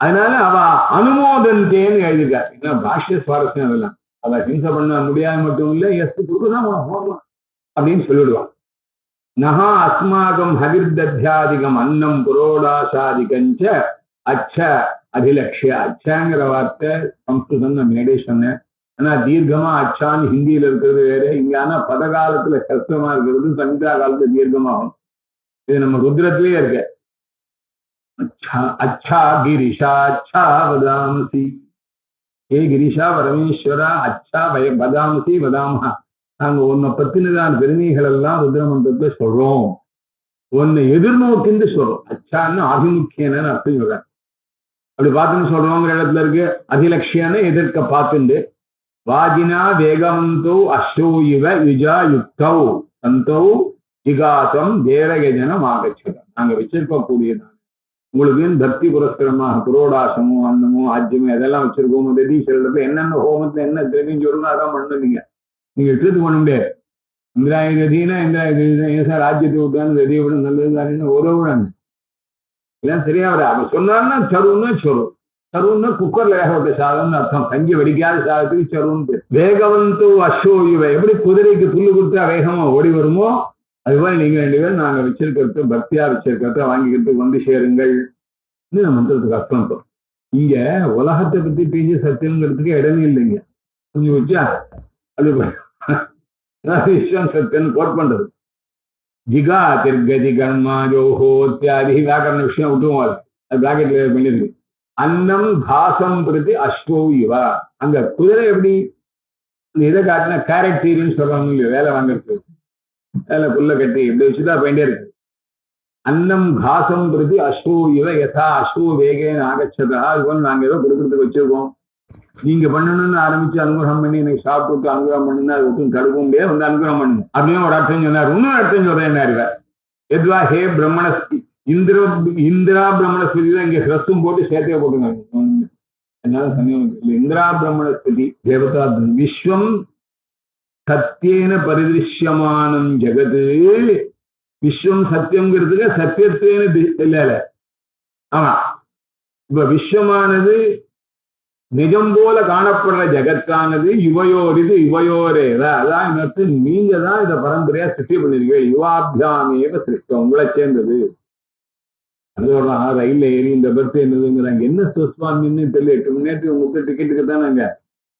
Speaker 2: அதனால அவ அனுமோதந்தேன்னு எழுதியிருக்காரு. பாஷ்ய சுவாரஸ்யம் அதெல்லாம். அவ ஹிம்சை பண்ண முடியாது மட்டும் இல்லை, எஸ் கொடுக்குதான் போகலாம் அப்படின்னு சொல்லிடுவான். நகா அஸ்மாகம் ஹவிர்தத்தியாதிகம் அன்னம் புரோடாசாதிகஞ்ச அச்ச அதிலட்சிய. அச்சாங்கிற வார்த்தை சம்ஸ்கிருதம் நான் மேடே சொன்னேன். ஆனா தீர்க்கமா அச்சான்னு ஹிந்தியில இருக்கிறது வேற. இங்க ஆனா பதகாலத்துல கஷ்டமா இருக்கிறது, சங்கீதா காலத்துல தீர்க்கமாகும். இது நம்ம ருத்ரத்திலேயே இருக்கு. अच्छा गिरीशा अच्छा वदामसी. हे गिरीशா பரமேஸ்வரா अच्छा வதாமசி வதாமஹா. நாங்க உன்னை பத்தினதான பெருமைகள் எல்லாம் ருத்ரமந்திரத்துல சொல்றோம். உன்னை எதிர்நோக்கின்னு சொல்றோம். அச்சான்னு ஆதிமுக்கியன்னு அர்த்தம் சொல்றேன். அப்படி பார்த்துன்னு சொல்றோங்கிற இடத்துல இருக்கு. அதிலட்சியான எதிர்க்க பார்த்துண்டு வாஜினா வேகவந்தோ அஸ்ரோ இவ யுஜா யுக்தௌ சந்தௌ ஜிகாசம் தேரகஜனம் ஆகச்சதம். நாங்க வச்சிருக்கக்கூடியதான் உங்களுக்கு பக்தி புரஸ்கரமாக புரோடாசமோ அன்னமோ ஆஜ்யமோ அதெல்லாம் வச்சிருக்கோம். ததீஸ்வரத்துல என்னென்ன ஹோமத்துல என்ன தெரியும் சொல்லணும் அதான் பண்ணணும். நீங்க எடுத்து பண்ண முடியாது. இந்திராயுத கதினா இந்திராயுத ராஜ்யத்தை விட்டான்னு கதியை விட நல்லது உதவுறாங்க. இதான் சரியா வர அப்ப சொன்னார்னா சருன்னா சொரும். சருன்னா குக்கர்ல வேகப்பட்ட சாதம்னு அர்த்தம். கஞ்சி வடிக்காத சாதத்துக்கு சருன்னு. வேகவந்தோ அஸ்வயுவ எப்படி குதிரைக்கு புல்லு கொடுத்தா வேகமா ஓடி வருமோ அதுபோல நீங்க 2 பேரும் நாங்க வச்சிருக்கிறது பக்தியா வச்சிருக்கிறத வாங்கிக்கிறதுக்கு வந்து சேருங்கள். இந்த மந்திரத்துக்கு அர்த்தம் இப்போ. இங்க உலகத்தை பத்தி பேசி சத்தியங்கிறதுக்கு இடமே இல்லைங்க. புரிஞ்சு வச்சா அது விஸ்வம் சத்தியன் கோட் பண்றது. ஜிகா திருகதி கர்மா ஜோஹோ இத்தியாதி வியாக்கரண விஷயம் விட்டுருவோம். அது பிராக்கெட்ல பண்ணிருக்கு. அன்னம் காசம் பிரதி அஸ்வோ இவா. அங்க குதிரை எப்படி இதை காட்டின கேரட் தீருன்னு சொல்றாங்க இல்லையோ வேலை வாங்கறதுக்கு. வேலை புல்ல கட்டி இப்படி வச்சுதான் வேண்டிய இருக்கு. அன்னம் காசம் பிரதி அஸ்வோ இவ யதா அஸ்வோ வேகேன ஆகச்சதா. அது போல நாங்க ஏதோ கொடுக்கறதுக்கு வச்சிருக்கோம். நீங்க பண்ணணும்னு ஆரம்பிச்சு அனுகிரகம் பண்ணி எனக்கு சாப்பிட்டு அனுகிரகம் பண்ணுன்னா அது ஒன்றும் தடுக்க முடியாது. வந்து அனுகிரகம் பண்ணுங்க அப்படின்னு ஒரு அர்த்தம் சொன்னார். இன்னொரு அர்த்தம் சொல்றேன் அறிவார். எதுவா ஹே பிரம்மணஸ்தி இந்திரா பிரம்மணஸ்பதி தான் இங்க ஹ்ரஸ்தும் போட்டு சேர்த்தே போட்டுங்க. என்னால சமயம் இந்திரா பிரம்மணஸ்பதி தேவதா விஸ்வம் சத்தியேன பரிதிருஷ்யமானம் ஜெகது. விஸ்வம் சத்தியம்ங்கிறதுக்கு சத்தியத்துவேன இல்ல ஆமா. இப்ப விஸ்வமானது நிஜம் போல காணப்படுற ஜெகத்தானது யுவயோரிது யுவயோரேதா. அதான் இன்னொரு நீங்க தான் இதை பரம்பரையா சிருஷ்டி பண்ணிருக்கீங்க. யுவாபியாமேவ சிருஷ்டம் உங்களை சேர்ந்தது. அதோட ரயில்ல ஏறி இந்த பர்த் என்னதுங்கிறாங்க. என்ன சுவாமின்னு தெரியல. 8 மணி நேரத்துக்கு உங்களுக்கு டிக்கெட்டுக்கு தான் நாங்க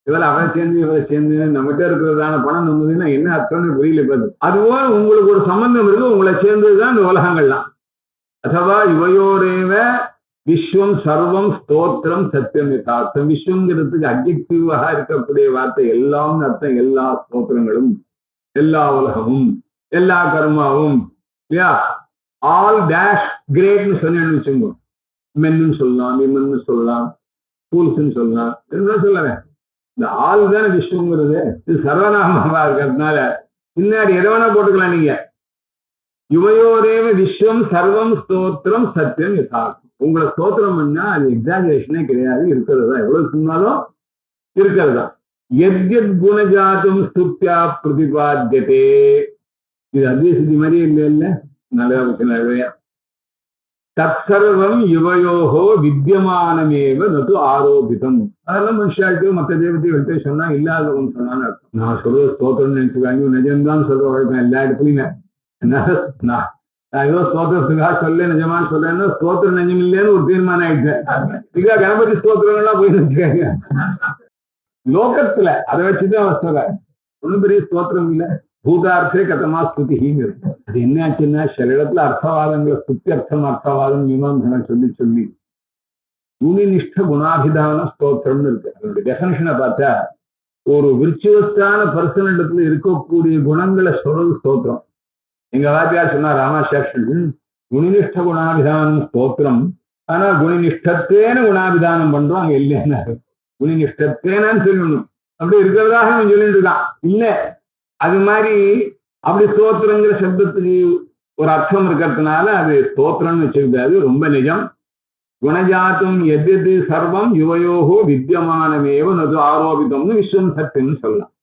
Speaker 2: இவரை அவரை சேர்ந்து இவரை சேர்ந்து நம்மகிட்ட இருக்கிறதான பணம் நம்மதுன்னா என்ன அர்த்தம்னு புரியல. பார்த்து அதுபோல உங்களுக்கு ஒரு சம்பந்தம் இருக்கு. உங்களை சேர்ந்ததுதான் இந்த உலகங்கள்லாம். அதுவா யுவயோரேவ விஸ்வம் சர்வம் ஸ்தோத்திரம் சத்தியம் யதார்த்தம். விஸ்வங்கிறதுக்கு அட்ஜெக்டிவாக இருக்கக்கூடிய வார்த்தை எல்லாம் அர்த்தம். எல்லா ஸ்தோத்திரங்களும் எல்லா உலகமும் எல்லா கர்மாவும் இல்லையா. ஆல் டேஷ் கிரேட்னு சொன்னேன்னு வச்சுக்கோங்க. மென்னு சொல்லலாம், விமன்னு சொல்லலாம், ஃபூல்ஸ்ன்னு சொல்லலாம், என்ன சொல்லவேன். இந்த ஆள் தானே விஸ்வங்கிறது. இது சர்வநாமமா இருக்கிறதுனால பின்னாடி எதை வேணா போட்டுக்கலாம் நீங்க. யுவயோரேவ விஸ்வம் சர்வம் ஸ்தோத்திரம் சத்தியம் யதார்த்தம். உங்களை ஸ்தோத்திரம் பண்ணா அது எக்ஸாஜரேஷனே கிடையாது. இருக்கிறது தான். எவ்வளவு சொன்னாலும் இருக்கிறது தான். எத்யத் குணஜாத்தும் ஸ்துத்யா பிரதிபாத்தியதே. இது அத்வைசித்தி மாதிரியே இல்லை. நல்ல தத் சர்வம் யுவயோகோ வித்தியமானமேவ நது ஆரோபிதம். அதெல்லாம் மனுஷாட்டு மற்ற தேவத்தையும் சொன்னா இல்லாதவன் சொன்னான்னு அர்த்தம். நான் சொல்றது ஸ்தோத்திரம்னு நினைச்சுக்காங்க. நிஜம்தான் சொல்ற வழக்கம் எல்லா இடத்துலயுமே. நான் ஏதோ ஸ்தோத்திரத்துக்காக சொல்ல நிஜமான்னு சொல்றேன்னா ஸ்தோத்திரம் நிஜம் இல்லைன்னு ஒரு தீர்மானம் ஆயிடுச்சேன். இதா கணபதி ஸ்தோத்திரங்கள்லாம் போய் வச்சுக்காங்க லோகத்துல. அதை வச்சுதான் அவர் சொல்ற. ஒன்றும் பெரிய ஸ்தோத்திரம் இல்லை. பூதார்த்தே கதமா ஸ்துதிங்க. அது என்ன ஆச்சுன்னா சில இடத்துல அர்த்தவாதங்களை ஸ்துதி அர்த்தம் அர்த்தவாதம் மீமாம்சனை சொல்லி சொல்லி குணிநிஷ்ட குணாபிதான ஸ்தோத்திரம்னு இருக்கு. அதோட டெஃபினிஷனை பார்த்தா ஒரு விர்ச்சுவஸான பர்சன் இடத்துல இருக்கக்கூடிய குணங்களை சொல்றது ஸ்தோத்திரம். எங்க வாத்தியார் சொன்னா ராமாசாஸ்திரி குணிநிஷ்ட குணாபிதானம் ஸ்தோத்திரம். ஆனா குணிநிஷ்டத்தேன குணாபிதானம் பண்றோம் அங்க இல்லைன்னா குணிநிஷ்டத்தேனான்னு சொல்லணும். அப்படி இருக்கிறதாக அவன் சொல்லிட்டு இருக்கான். இல்ல அது மாதிரி அப்படி ஸ்தோத்திரங்கிற சப்தத்துக்கு ஒரு அர்த்தம் இருக்கிறதுனால அது ஸ்தோத்திரம்னு வச்சிருக்காது. ரொம்ப நிஜம். குணஜாத்தும் எது சர்வம் யுவயோகோ வித்தியமானமேவ நது ஆரோபிதம்னு விஸ்வம் சத்தியம்னு சொல்லலாம்.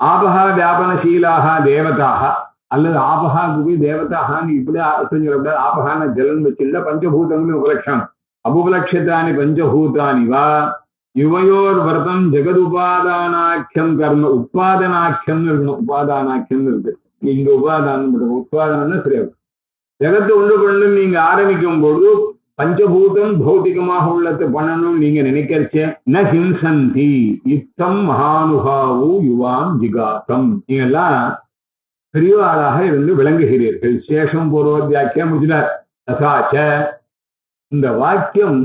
Speaker 2: ஆபகா வியாபனசீலாக தேவதாக அல்லது ஆபகா குபி தேவதாகான்னு இப்படி அர்த்தம் சொல்லக்கூடாது. ஆபகான ஜலன் வச்சிருந்தா பஞ்சபூதங்களும் உபலட்சணம். அபுபலட்சத்தானி பஞ்சபூதானி வா யுவயோர் விரதம் ஜெகதுபாதானாக்கியம் கர்ம உபாதனாக்கியம் இருக்கணும். உபாதானாக்கியம் இருக்கு. இங்க உபாதானம் உபாதானம்னா சரியா. ஜெகத்தை உண்டு பண்ணு நீங்க ஆரம்பிக்கும் போது பஞ்சபூதம் பௌத்திகமாக உள்ளது பண்ணணும் நீங்க நினைக்கிறச்சே ந ஹிம்சந்தி யுத்தம் மகானுபாவு யுவாம் ஜிகாத்தம். நீங்க எல்லாம் பெரியவாளாக இருந்து விளங்குகிறீர்கள். சேஷம் பூர்வத்தியாக்கியம் முடிச்சிட்டார். ததாச்ச இந்த வாக்கியம்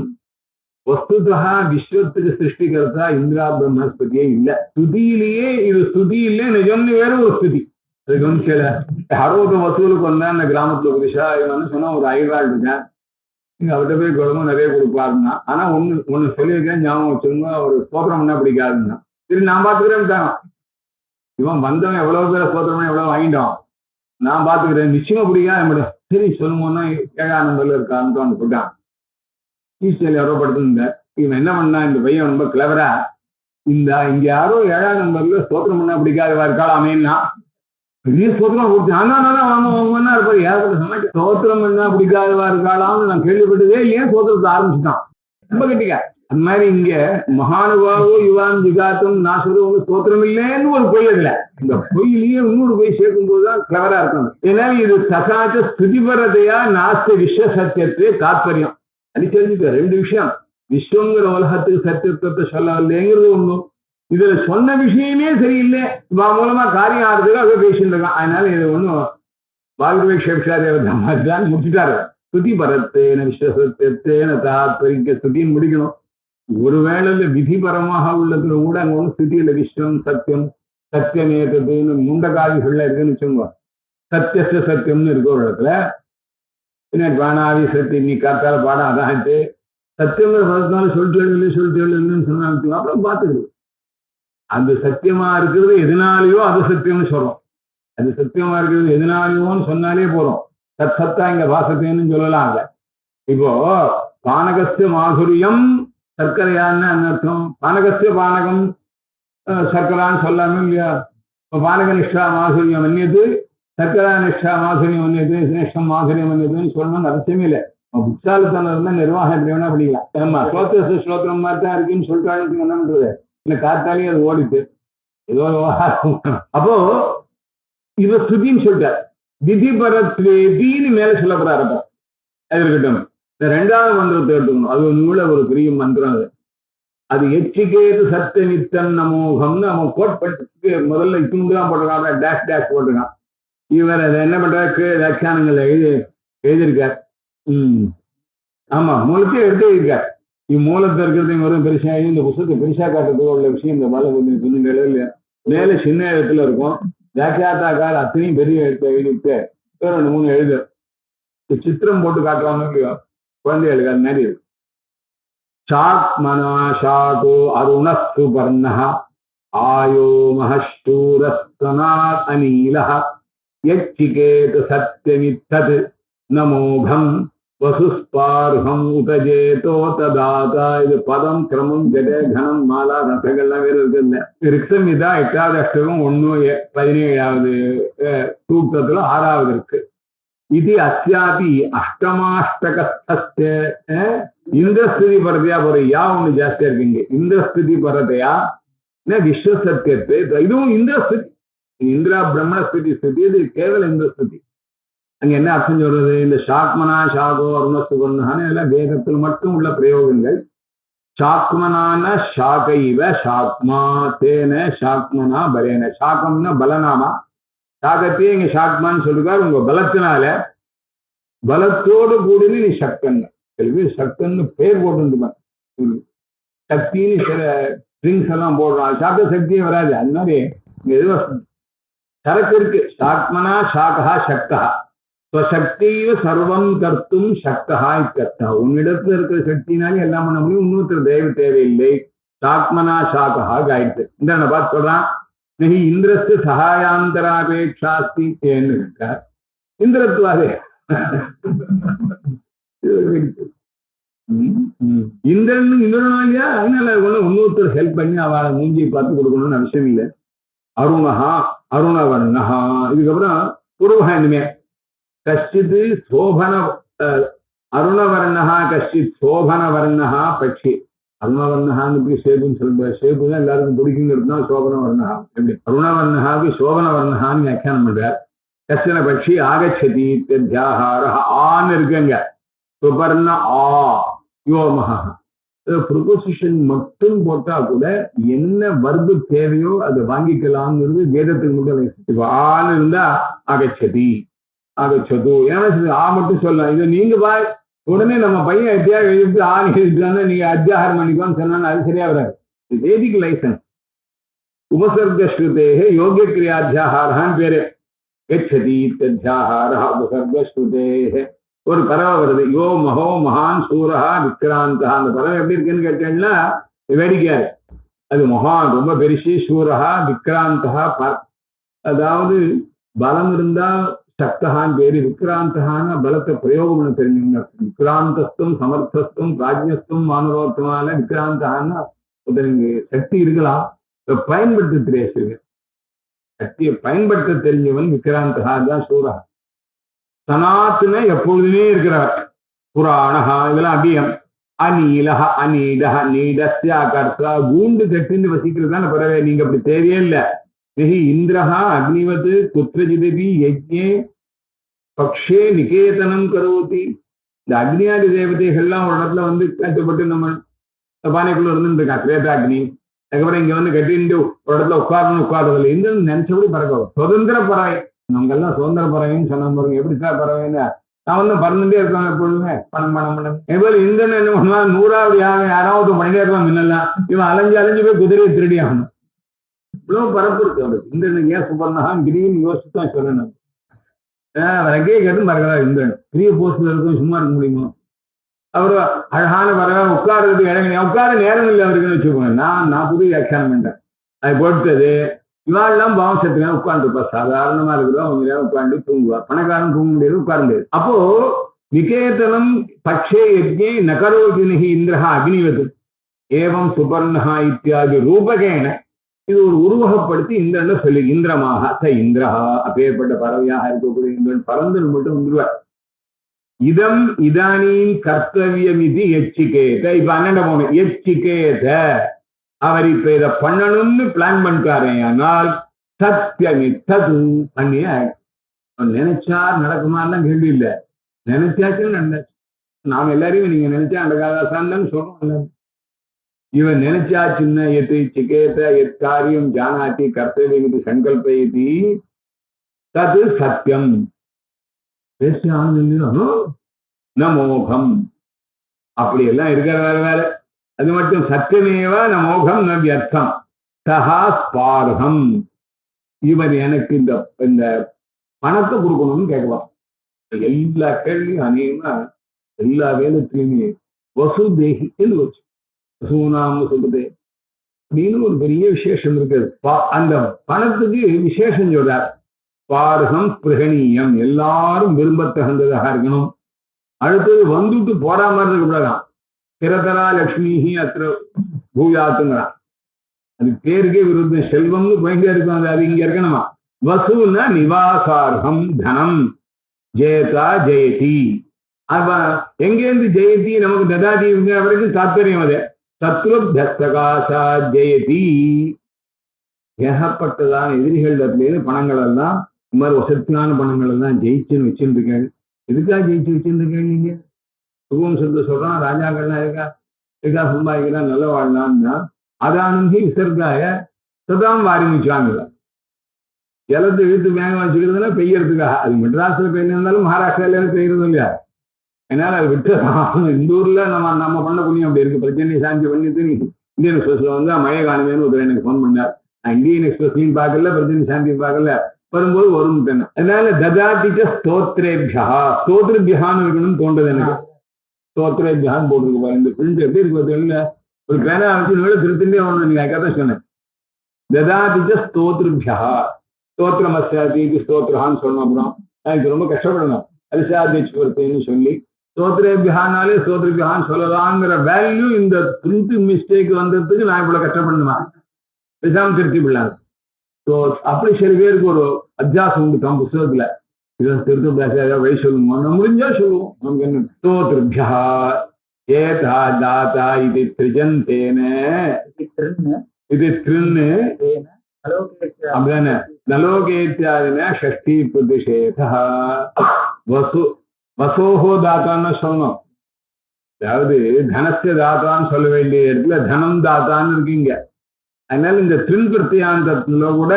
Speaker 2: வஸ்துதா விஸ்வத்துக்கு சிருஷ்டிக்கிறதா இந்திரா பிரம்மஸ்பதியே இல்லை. ஸ்துதியிலேயே இது ஸ்துதி இல்லை நிஜம்னு வேற ஒரு ஸ்துதி. அது கவனிச்சல. அறுபது வசூலுக்கு வந்தா இந்த கிராமத்துல ஒரு விஷயம் சொன்னா ஒரு ஐராள் இருக்கேன். நீங்க அவர்கிட்ட போய் குழம்பு நிறைய கொடுப்பாருன்னா. ஆனா ஒண்ணு சொல்லியிருக்கேன் ஞாபகம் வச்சுருங்க. ஒரு ஸ்தோத்திரம் பண்ணா பிடிக்காதுன்னா சரி நான் பாத்துக்கிறேன். இவன் வந்தவன் எவ்வளவு பேரை ஸ்தோத்திரம் எவ்வளவு வாங்கிட்டான். நான் பாத்துக்கிறேன் நிச்சயமா பிடிக்காது. சரி சொல்லுங்கன்னா ஏகானந்தர்ல இருக்கான்னு சொல்லிட்டான். ஈஸ்டர்ல யாரோ படுத்திருந்தார். இவன் என்ன பண்ணா, இந்த பையன் ரொம்ப கிளவரா, இங்க யாரோ 7ஆம் நம்பர்ல ஸ்தோத்திரம் பண்ணா பிடிக்காதவா இருக்காளாமேன்னா பெரிய ஸ்தோத்திரம் கொடுத்து வாங்க இருப்பாரு. ஏதாவது சமைக்க ஸ்தோத்திரம் பண்ணா பிடிக்காதவா இருக்காளான்னு நான் கேள்விப்பட்டதே ஏன் ஸ்தோத்திரத்தை ஆரம்பிச்சுட்டான். ரொம்ப கட்டிக்க. அந்த மாதிரி இங்க மகானுபாவோ யுவான் ஜிகாத்தம் நாசுரம் ஸ்தோத்திரம் இல்லைன்னு ஒரு பொய் இல்ல. இந்த பொய்யிலேயே இன்னொரு பொய் சேர்க்கும் போதுதான் கிளவரா இருக்கணும். ஏன்னா இது சகாச்ச ஸ்துதிபரதையா நாஸ்தி விஸ்வ சத்தியத்தை தாத்பரியம். அது தெரிஞ்சுக்க 2 விஷயம். விஸ்வங்கிற உலகத்துக்கு சத்தியத்துவத்தை சொல்லவில்லைங்கிறது ஒண்ணும், இதுல சொன்ன விஷயமே சரியில்லை, இவா மூலமா காரியம் ஆறுறதுக்கு அப்படியே பேசிட்டு இருக்கான். அதனால இது ஒண்ணும் வாகிரவேஷாதேவதான் முடிச்சுட்டாரு. ஸ்துதி பரத்தேன விஸ்வசத்தியத்தேன தாத்பரிக்க ஸ்துதின்னு முடிக்கணும். ஒருவேளை விதிபரமாக உள்ளதுல கூட அங்க ஒண்ணு ஸ்துதியில விஸ்வம் சத்தியம் சத்தியமேதத்துன்னு முண்டகாதிகள்ல இருக்குன்னு வச்சுக்கோங்க. சத்தியச சத்தியம்னு இருக்க ஒரு இடத்துல பின்னாடி பானாதி சத்தியம் நீ காத்தால பாடம் அதான்ட்டு சத்தியங்கிற பதத்தினால சொல்லிட்டு சொன்னா அப்புறம் பார்த்துக்குது. அது சத்தியமா இருக்கிறது எதனாலேயோ அது சத்தியம்னு சொல்றோம். அது சத்தியமா இருக்கிறது எதனாலேயோன்னு சொன்னாலே போறோம். சத்தா இங்க பாசத்தேன்னு சொல்லலாம். அங்க இப்போ பானகஸ்ய மாதுரியம் சர்க்கரையான்னு அர்த்தம். பானகஸ்ய பானகம் சர்க்கரான்னு சொல்லாம இல்லையா? இப்போ பானக நிஷ்டா மாதுரியம் மன்னியது, சர்க்கரா நிஷ்டா மாதுரியம் மன்னியது, சினேஷ்டம் மாதுரியம் மன்னியதுன்னு சொல்லணும்னு அவசியமே இல்லை. புத்தாலத்தனம் இருந்தா நிர்வாகம் எப்படி வேணா பண்ணிக்கலாம். நம்ம ஸ்லோத்திரம் மாதிரி தான் இருக்குன்னு சொல்லிட்டாங்க. என்ன பண்றது? இல்லை காத்தாலே அது ஓடிட்டு ஏதோ அப்போ இவ ஸ்துதின்னு சொல்லிட்டார். விதி பரத்வேதின்னு மேல சொல்லப்படுறாரு. அது இருக்கட்டும். இந்த 2வது மந்திரத்தை எடுத்துக்கணும். அது நூல ஒரு பெரிய மந்திரம். அது எச்சிகேது சத்திய நித்தன் நமோகம்னு அவன் கோட் பண்ணிட்டு முதல்ல இத்துண்டுதான் போட்டிருக்கான், டேஷ் டேஷ் போட்டிருக்கான். இவர் அதை என்ன பண்றாரு, வியாக்கியானங்கள் எழுதியிருக்கார். ஆமா, மூலத்தையும் எடுத்து இருக்கார். இம்மூலத்தை இருக்கிறது வரும் பெருசா இந்த புத்தகத்தை பெருசா காட்டுறதுக்கு உள்ள விஷயம் இந்த மேல கொஞ்சம் இல்லையா? மேல சின்ன இடத்துல இருக்கும். வியாக்கியாத்தாக்கார் அத்தனையும் பெரிய எழுத்து எழுதிட்டு 2 3 எழுது சித்திரம் போட்டு காட்டுவாங்க இல்லையோ குழந்தைகளுக்கு. அது மாதிரி இருக்கு. ஷாக் மனா ஷாகோ அருணஸ்து பர்ணஹ ஆயோ மஹஷ்டூரஸ்தனாத் அனீலஹ யச்சிகேத சத்யமித்தத் நமோகம் வசுஸ்பார்ஹம் உதஜேதோ ததாதா. இது பதம் கிரமம் ஜட கணம் மாலா ரசங்கள்லாம் வேற இருக்குல்ல. ரிக்ஷமிதா 8வது அஷ்டகம் 1 17வது சூக்தத்துல 6வது இருக்கு. இது அஸ்யாபி அஷ்டமாஷ்டகஸ்தஸ்ய இந்திரஸ்துதி பரதையா போற யா ஒண்ணு ஜாஸ்தியா இருக்குங்க. இந்திரஸ்துதி பரதையா விஸ்வசத்தியத்தை இதுவும் இந்திரஸ்துதி. இந்திரா பிரம்மண ஸ்துதி ஸ்துதி இது கேவல இந்திரஸ்துதி. அங்க என்ன அர்த்தம் சொல்றது? இந்த ஷாக்மனா ஷாகோ அருணசுபர்ணான்னு எல்லாம் வேதத்தில் மட்டும் உள்ள பிரயோகங்கள். ஷாக்மனான ஷாகைவ ஷாக்மா தேன ஷாக்மனா பலேன. ஷாக்கம்னா பலனாமா, ஷாகத்தையே இங்க ஷாக்மான்னு சொல்லுவார். உங்க பலத்தினால பலத்தோடு கூடினு நீ சக்தன். சக்தன்னு பேர் போட்டு சக்தின்னு சில ட்ரிங்க்ஸ் எல்லாம் போடுறான். சாப்பிட்ட சக்தியே வராது. அது மாதிரி இங்க எதுவோ சரக்கு இருக்கு. ஷாக்மனா ஷாகா சக்தா ஸ்வசக்தி சர்வம் கர்த்தும் சக்தா இத்தர்த்தா. உன்னிடத்துல இருக்கிற சக்தினாலே எல்லாம் பண்ண முடியும். இன்னொருத்தர் தயவு தேவையில்லை. ஷாக்மனா ஷாகா காயிட்டு இந்த பார்த்து சொல்றான். நகி இந்திரஸ்து சகாயாந்தராபேட்சாஸ்தி இருக்கார். இந்திரத்துவாதே இந்திரன் இல்லையா? அதனால இன்னொருத்தர் ஹெல்ப் பண்ணி அவளை மூஞ்சியை பார்த்து கொடுக்கணும்னு அவசியம் இல்லை. அருணஹா அருணவர்ணஹா. இதுக்கப்புறம் புருவா இனிமே கஷ்டித் சோபன அருணவர்ணஹா கஷ்டித் சோபன வர்ணஹா பட்சி. அருணவர்ணஹான்னு சேதுன்னு சொல்ற சேது தான் எல்லாருக்கும் பிடிக்குங்கிறதுனா சோபன வர்ணஹா. எப்படி அருணவர்ணஹாவுக்கு சோபன வர்ணஹான்னு வியாக்கியானம் பண்றார். கஷ்டன பட்சி ஆகச்சதி தியாகார ஆன்னு இருக்குங்க. சுபர்ண ஆ யோமஹா. ப்ரொபோசிஷன் மட்டும் போட்டா கூட என்ன வர்க்கு தேவையோ அதை வாங்கிக்கலாம்ங்கிறது வேதத்துக்கு மட்டும். இப்ப ஆன்னு இருந்தா ஆகச்சதி ஆகச்சது. ஏன்னா ஆ மட்டும் சொல்லலாம். இதை நீங்க பாய் உடனே நம்ம பையன் எப்படியா எழுதி ஆண் எழுதிட்டான்னு நீங்க அத்தியாகாரம் பண்ணிக்கோன்னு சொன்னா அது சரியா வராது. வேதிக் லைசன்ஸ். உபசர்கஸ்ருதே யோகிய கிரியாத்தியாகாரான்னு பேரு. கச்சதி தத்யாகாரா உபசர்கஸ்ருதே. ஒரு பறவை வருது. யோ மகோ மகான் சூரஹா விக்ராந்தா. அந்த பறவை எப்படி இருக்குன்னு கேட்டீங்கன்னா வேடிக்கையாது. அது மகான் ரொம்ப பெருசு, சூரஹா விக்ராந்தா. அதாவது பலம் இருந்தா சக்தகான் பேரு, விக்ராந்தகான பலத்தை பிரயோகம் பண்ண தெரிஞ்சவங்க. விக்ராந்தஸ்தும் சமர்த்தஸ்தும் ராஜ்யஸ்தும் மானரோத்தமான விக்ராந்தகான்னா ஒருத்தருக்கு சக்தி இருக்கலாம், பயன்படுத்த தெரியாது. சக்தியை பயன்படுத்த தெரிஞ்சவன் விக்ராந்தகா தான் சூரா. சனாத்துன எப்பொழுதுமே இருக்கிறார். புராணஹா இதெல்லாம் அபியம். அநீலஹா அநீடஹ நீடஸ்யா கர்த்தா கூண்டு கட்டின்னு வசிக்கிறதான பறவை. நீங்க அப்படி தேவையே இல்லை. நஹி இந்திரஹா அக்னிவத் குத்ரஜிதபி யஜ்ஞே பக்ஷே நிகேதனம் கரோதி. இந்த அக்னியாதி தேவதைகள்லாம் ஒரு இடத்துல வந்து கட்டுப்பட்டு நம்ம பானைக்குள்ள இருந்து இருக்கா திரேதாக்னி. அதுக்கப்புறம் இங்க வந்து கட்டிட்டு ஒரு இடத்துல உட்கார்றதில்லை. இந்திரன் நினைச்சபடி பறக்கும். சுதந்திர பறவை. நம்ம எல்லாம் சுதந்திர பறவைன்னு சொன்ன பாருங்க. எப்படி சார் பறவைன்னு நான் வந்து பறந்துட்டே இருக்காங்க எப்பொழுதுமே. பணம் எவ்வளவு இந்திரன் என்ன பண்ணுவான், 100வது யாராவது பண்ணிட்டே இருப்பான். முன்னெல்லாம் இவன் அலைஞ்சு போய் குதிரையை திருடி ஆகணும். இவ்வளவு பரப்பு இருக்கு அவருக்கு. இந்திரனுக்கு ஏன் சுபர்ணகான் கிரின்னு யோசிச்சுதான் சொல்லணும். ரெக்கையை கட்டு மறக்கிறார் இந்திரன். பெரிய போஸ்ட்ல இருக்கும், சும்மா இருக்க முடியுமா? அவரு அழகான பறவை உட்கார்றதுக்கு இறங்க உட்கார நேரம் இல்லை அவருக்குன்னு வச்சுக்கோங்க. நான் புது வியாக்கியானம் பண்றேன். அது பொறுத்தது இவாள்லாம் பாவம் சத்துக்கான உட்காந்துருப்பா. சாதாரணமா இருக்கிறோம், அவங்க நேரம் உட்காந்து தூங்குவா. பணக்காரன் தூங்க முடியாது, உட்கார முடியாது. அப்போ நிகேதனம் பக்ஷே யஜ்ஞே நகரோஜினி இந்திரஹா அக்னிவது ஏவம் சுபர்ணஹா இத்தியாதி ரூபகேன இது ஒரு உருவகப்படுத்தி இந்திரன் சொல்லி இந்திரமாக ச இந்திரஹா அப்பேற்பட்ட பறவையாக இருக்கக்கூடிய இந்திரன் பறந்து மட்டும் வந்துருவார். இதம் இதானீம் கர்த்தவியம் இது எச்சிகேத. இப்ப அண்ணன் போன எச்சிகேத அவர் இப்ப இதை பண்ணணும்னு பிளான் பண்ணிட்டாரு. ஆனால் சத்தியமித்தது பண்ணிய நினைச்சா நடக்குமாலாம் கேள்வி இல்லை. நினைச்சாச்சும் நடந்தாச்சு. நாம எல்லாரையும் நீங்க நினைச்சா நடக்காதான்னு சொல்றோம். இவன் நினைச்சாச்சுன்னா எத்து சிகேத எக்காரியம் ஜானாத்தி கர்த்தவியம் இது சங்கல்பயதி தது சத்தியம். நமோகம் அப்படி எல்லாம் இருக்கிற வேற. அது மட்டும் சத்தியமேவா நமோகம் ந வியர்த்தம் சஹா ஸ்பார்கம். இவர் எனக்கு இந்த பணத்தை கொடுக்கணும்னு கேட்கலாம். எல்லா கேள்வியும் அநேகமா எல்லா வேதத்திலுமே வசுதேகி என்று வச்சு வசூனாம் வசுதே அப்படின்னு ஒரு பெரிய விசேஷம் இருக்குது. அந்த பணத்துக்கு விசேஷம் சொல்றார். பார்கம் பிரகணீயம் எல்லாரும் விரும்ப தகுந்ததாக இருக்கணும். அடுத்தது வந்துட்டு போற மாதிரி இருக்கக்கூடாதான். திரதரா லட்சுமிஹி அத்திர பூயாத்துங்கிறான். அது பேருக்கே விருத்தம். செல்வம்னு பயங்கர இருக்கும். அது இங்க இருக்கணுமா? வசூனா நிவாசார்கம் தனம் ஜெயதா ஜெயதி. அப்ப எங்கேருந்து ஜெயதி நமக்கு ததாதி வரைக்கும் தாத்பரியம். அது சத்ருப்தகாசா ஜெயதி. ஏகப்பட்டதான எதிரிகள் பணங்கள் எல்லாம் இந்த மாதிரி வசத்தியான பணங்கள் எல்லாம் ஜெயிச்சுன்னு வச்சுருக்கேன். எதுக்காக ஜெயிச்சு வச்சிருந்துருக்கேன்? நீங்க சுகம் சொல்ல சொல்றான். ராஜாக்கள்லாம் இருக்கா சம்பாதிக்கிறான், நல்ல வாழலாம்னா அதானந்தி விசர்காய சதாம் வாரிமிச்சாங்க. ஜலத்தை இழுத்து வேகம் வச்சுக்கிறதுனா பெய்யறதுக்காக. அது மெட்ராஸ்ல பெய்யிருந்தாலும் மகாராஷ்டிரால பெய்யறது இல்லையா? அதனால அது விட்டு இந்த ஊர்ல நம்ம பண்ண புண்ணியம் அப்படி இருக்கு. பிரச்சனை சாந்தி பண்ணிட்டு இந்தியன் எக்ஸ்பிரஸ்ல வந்து மழை காணுமேன்னு ஒரு எனக்கு ஃபோன் பண்ணார். நான் இந்தியன் எக்ஸ்பிரஸ்லையும் பார்க்கல, பிரச்சனை சாந்தியும் பார்க்கல. வரும்போது வரும். அதனால ததாதிச்ச ஸ்தோத்ரேபியா ஸ்தோத்ரபியான்னு இருக்கணும்னு தோன்றது எனக்கு. ஸ்தோத்ரேபியான்னு போட்டிருக்கு பாரு. இந்த பிரிண்ட் எப்படி இருக்கு பார்த்தீங்கன்னா ஒரு பேனா வச்சு திருத்திண்டே ஒன்று நீங்க கதை சொன்னேன். ததாதிச்ச ஸ்தோத்ரபியா ஸ்தோத்திரமஸ்தி ஸ்தோத்ரஹான்னு சொன்னோம். அப்புறம் எனக்கு ரொம்ப கஷ்டப்படணும். அரிசாதிச்சுன்னு சொல்லி ஸ்தோத்ரேபியானாலே ஸ்தோத்ரபியான்னு சொல்லலாங்கிற வேல்யூ இந்த பிரிண்ட் மிஸ்டேக் வந்ததுக்கு நான் இவ்வளவு கஷ்டப்படணுமா? பேசாம திருத்தி விடலாம். அப்படி சில பேருக்கு ஒரு அத்தியாசம் உண்டு தம் புத்தகத்துல. இதை திருத்த பேச வழி சொல்லுவோம், முடிஞ்சா சொல்லுவோம். நமக்கு என்ன ஸ்தோத்ரபியா ஏதா தாத்தா இது திரிஜந்தேன இது திருன்னு அப்படிதானே நலோகேத்தியாதின ஷஷ்டி பிரதிஷேதா வசோஹோ தாத்தான்னு சொல்லணும். அதாவது தனஸ்ய தாத்தான்னு சொல்ல வேண்டிய இடத்துல தனம் தாத்தான்னு இருக்கீங்க. அதனால இந்த திரின் பிரத்தியாந்தத்துல கூட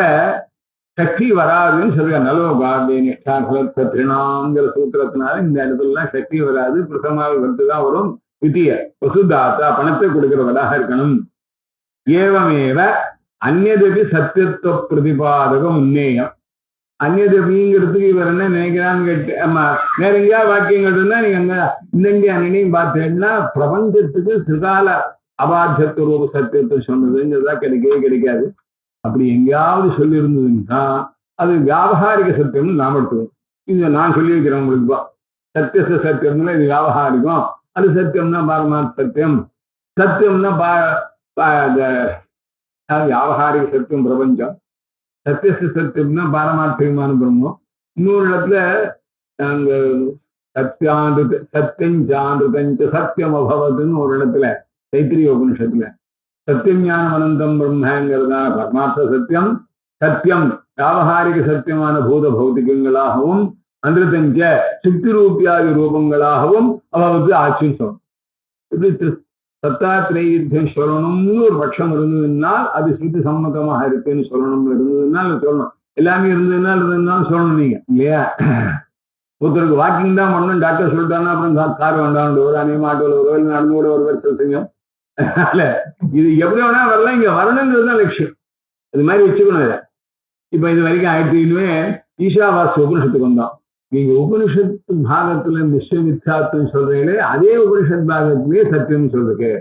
Speaker 2: சக்தி வராதுன்னு சொல்லுங்க. நலோகாதே நிஷ்டாகலத்த திருநாங்கிற சூத்திரத்தினால இந்த இடத்துலலாம் சக்தி வராது. பிரசமாக வந்துதான் வரும். வித்திய வசுதாத்தா பணத்தை கொடுக்கிறவராக இருக்கணும். ஏவமேவ அந்நதபி சத்தியத்துவ பிரதிபாதகம் உன்னேயம். அந்நதபிங்கிறதுக்கு இவர் என்ன நினைக்கிறான்னு கேட்டு ஆமா வேற எங்கேயா வாக்கியங்கள் இருந்தா நீங்க அங்க இந்த அன்னையும் பார்த்தீங்கன்னா பிரபஞ்சத்துக்கு திரிகால அபாத்தியத்துவ ரூப சத்தியத்தை சொன்னதுங்கிறதா கிடைக்கவே கிடைக்காது. அப்படி எங்கேயாவது சொல்லி இருந்ததுன்னா அது வியாபகாரிக சத்தியம்னு நாம் எடுத்துக்கணும். இது நான் சொல்லி வைக்கிறேன் உங்களுக்கு. சத்தியச சத்தியம்னா இது வியாபகாரிகம், அது சத்தியம்னா பாரமார்த்த சத்தியம். சத்தியம்னா வியாபகாரிக சத்தியம் பிரபஞ்சம், சத்தியச சத்தியம்னா பாரமார்த்திகமான பிரம்மம். இன்னொரு இடத்துல அங்க சத்தியஞ்சாந்திருத்தஞ்ச சத்தியம் அபவத்துன்னு ஒரு இடத்துல தைத்திரிய உபனிஷத்துல சத்தியம் ஞானம் அனந்தம் பிரம்மங்கிறதா பரமார்த்த சத்தியம். சத்தியம் வியாபகாரிக சத்தியமான பூத பௌத்திகங்களாகவும் அந்திருத்தஞ்ச சுக்தி ரூபியாதி ரூபங்களாகவும் அபவத்து ஆட்சின்னு சொல்லணும். இப்படி சத்தாத்திரேயம் சொல்லணும்னு ஒரு பட்சம் இருந்ததுனால் அது ஸ்ருதி சம்மதமாக இருக்குன்னு சொல்லணும்னு இருந்ததுனால சொல்லணும். எல்லாமே இருந்ததுனாலும் சொல்லணும் நீங்க இல்லையா? ஒருத்தருக்கு வாக்கிங் தான் பண்ணணும் டாக்டர் சொல்லிட்டாங்கன்னா அப்புறம் கார் வேண்டாம் ஒரு அநேகமா ஆட்டோவில் வருவா இல்லை நடந்து கூட ஒருவர் சொல்லுங்க. இல்ல இது எப்படி வேணா வரலாம், இங்க வரணுங்கிறது தான் லட்சியம். அது மாதிரி வச்சுக்கணும். இதை இப்ப இது வரைக்கும் ஆயிடுச்சுன்னு ஈஷாவாசிய உபனிஷத்துக்கு வந்தோம். நீங்க உபனிஷத்து பாகத்துல விஸ்வமித்யாத்துவம் சொல்றீங்களே, அதே உபனிஷத் பாகத்திலேயே சத்தியம் சொல்றதுக்கு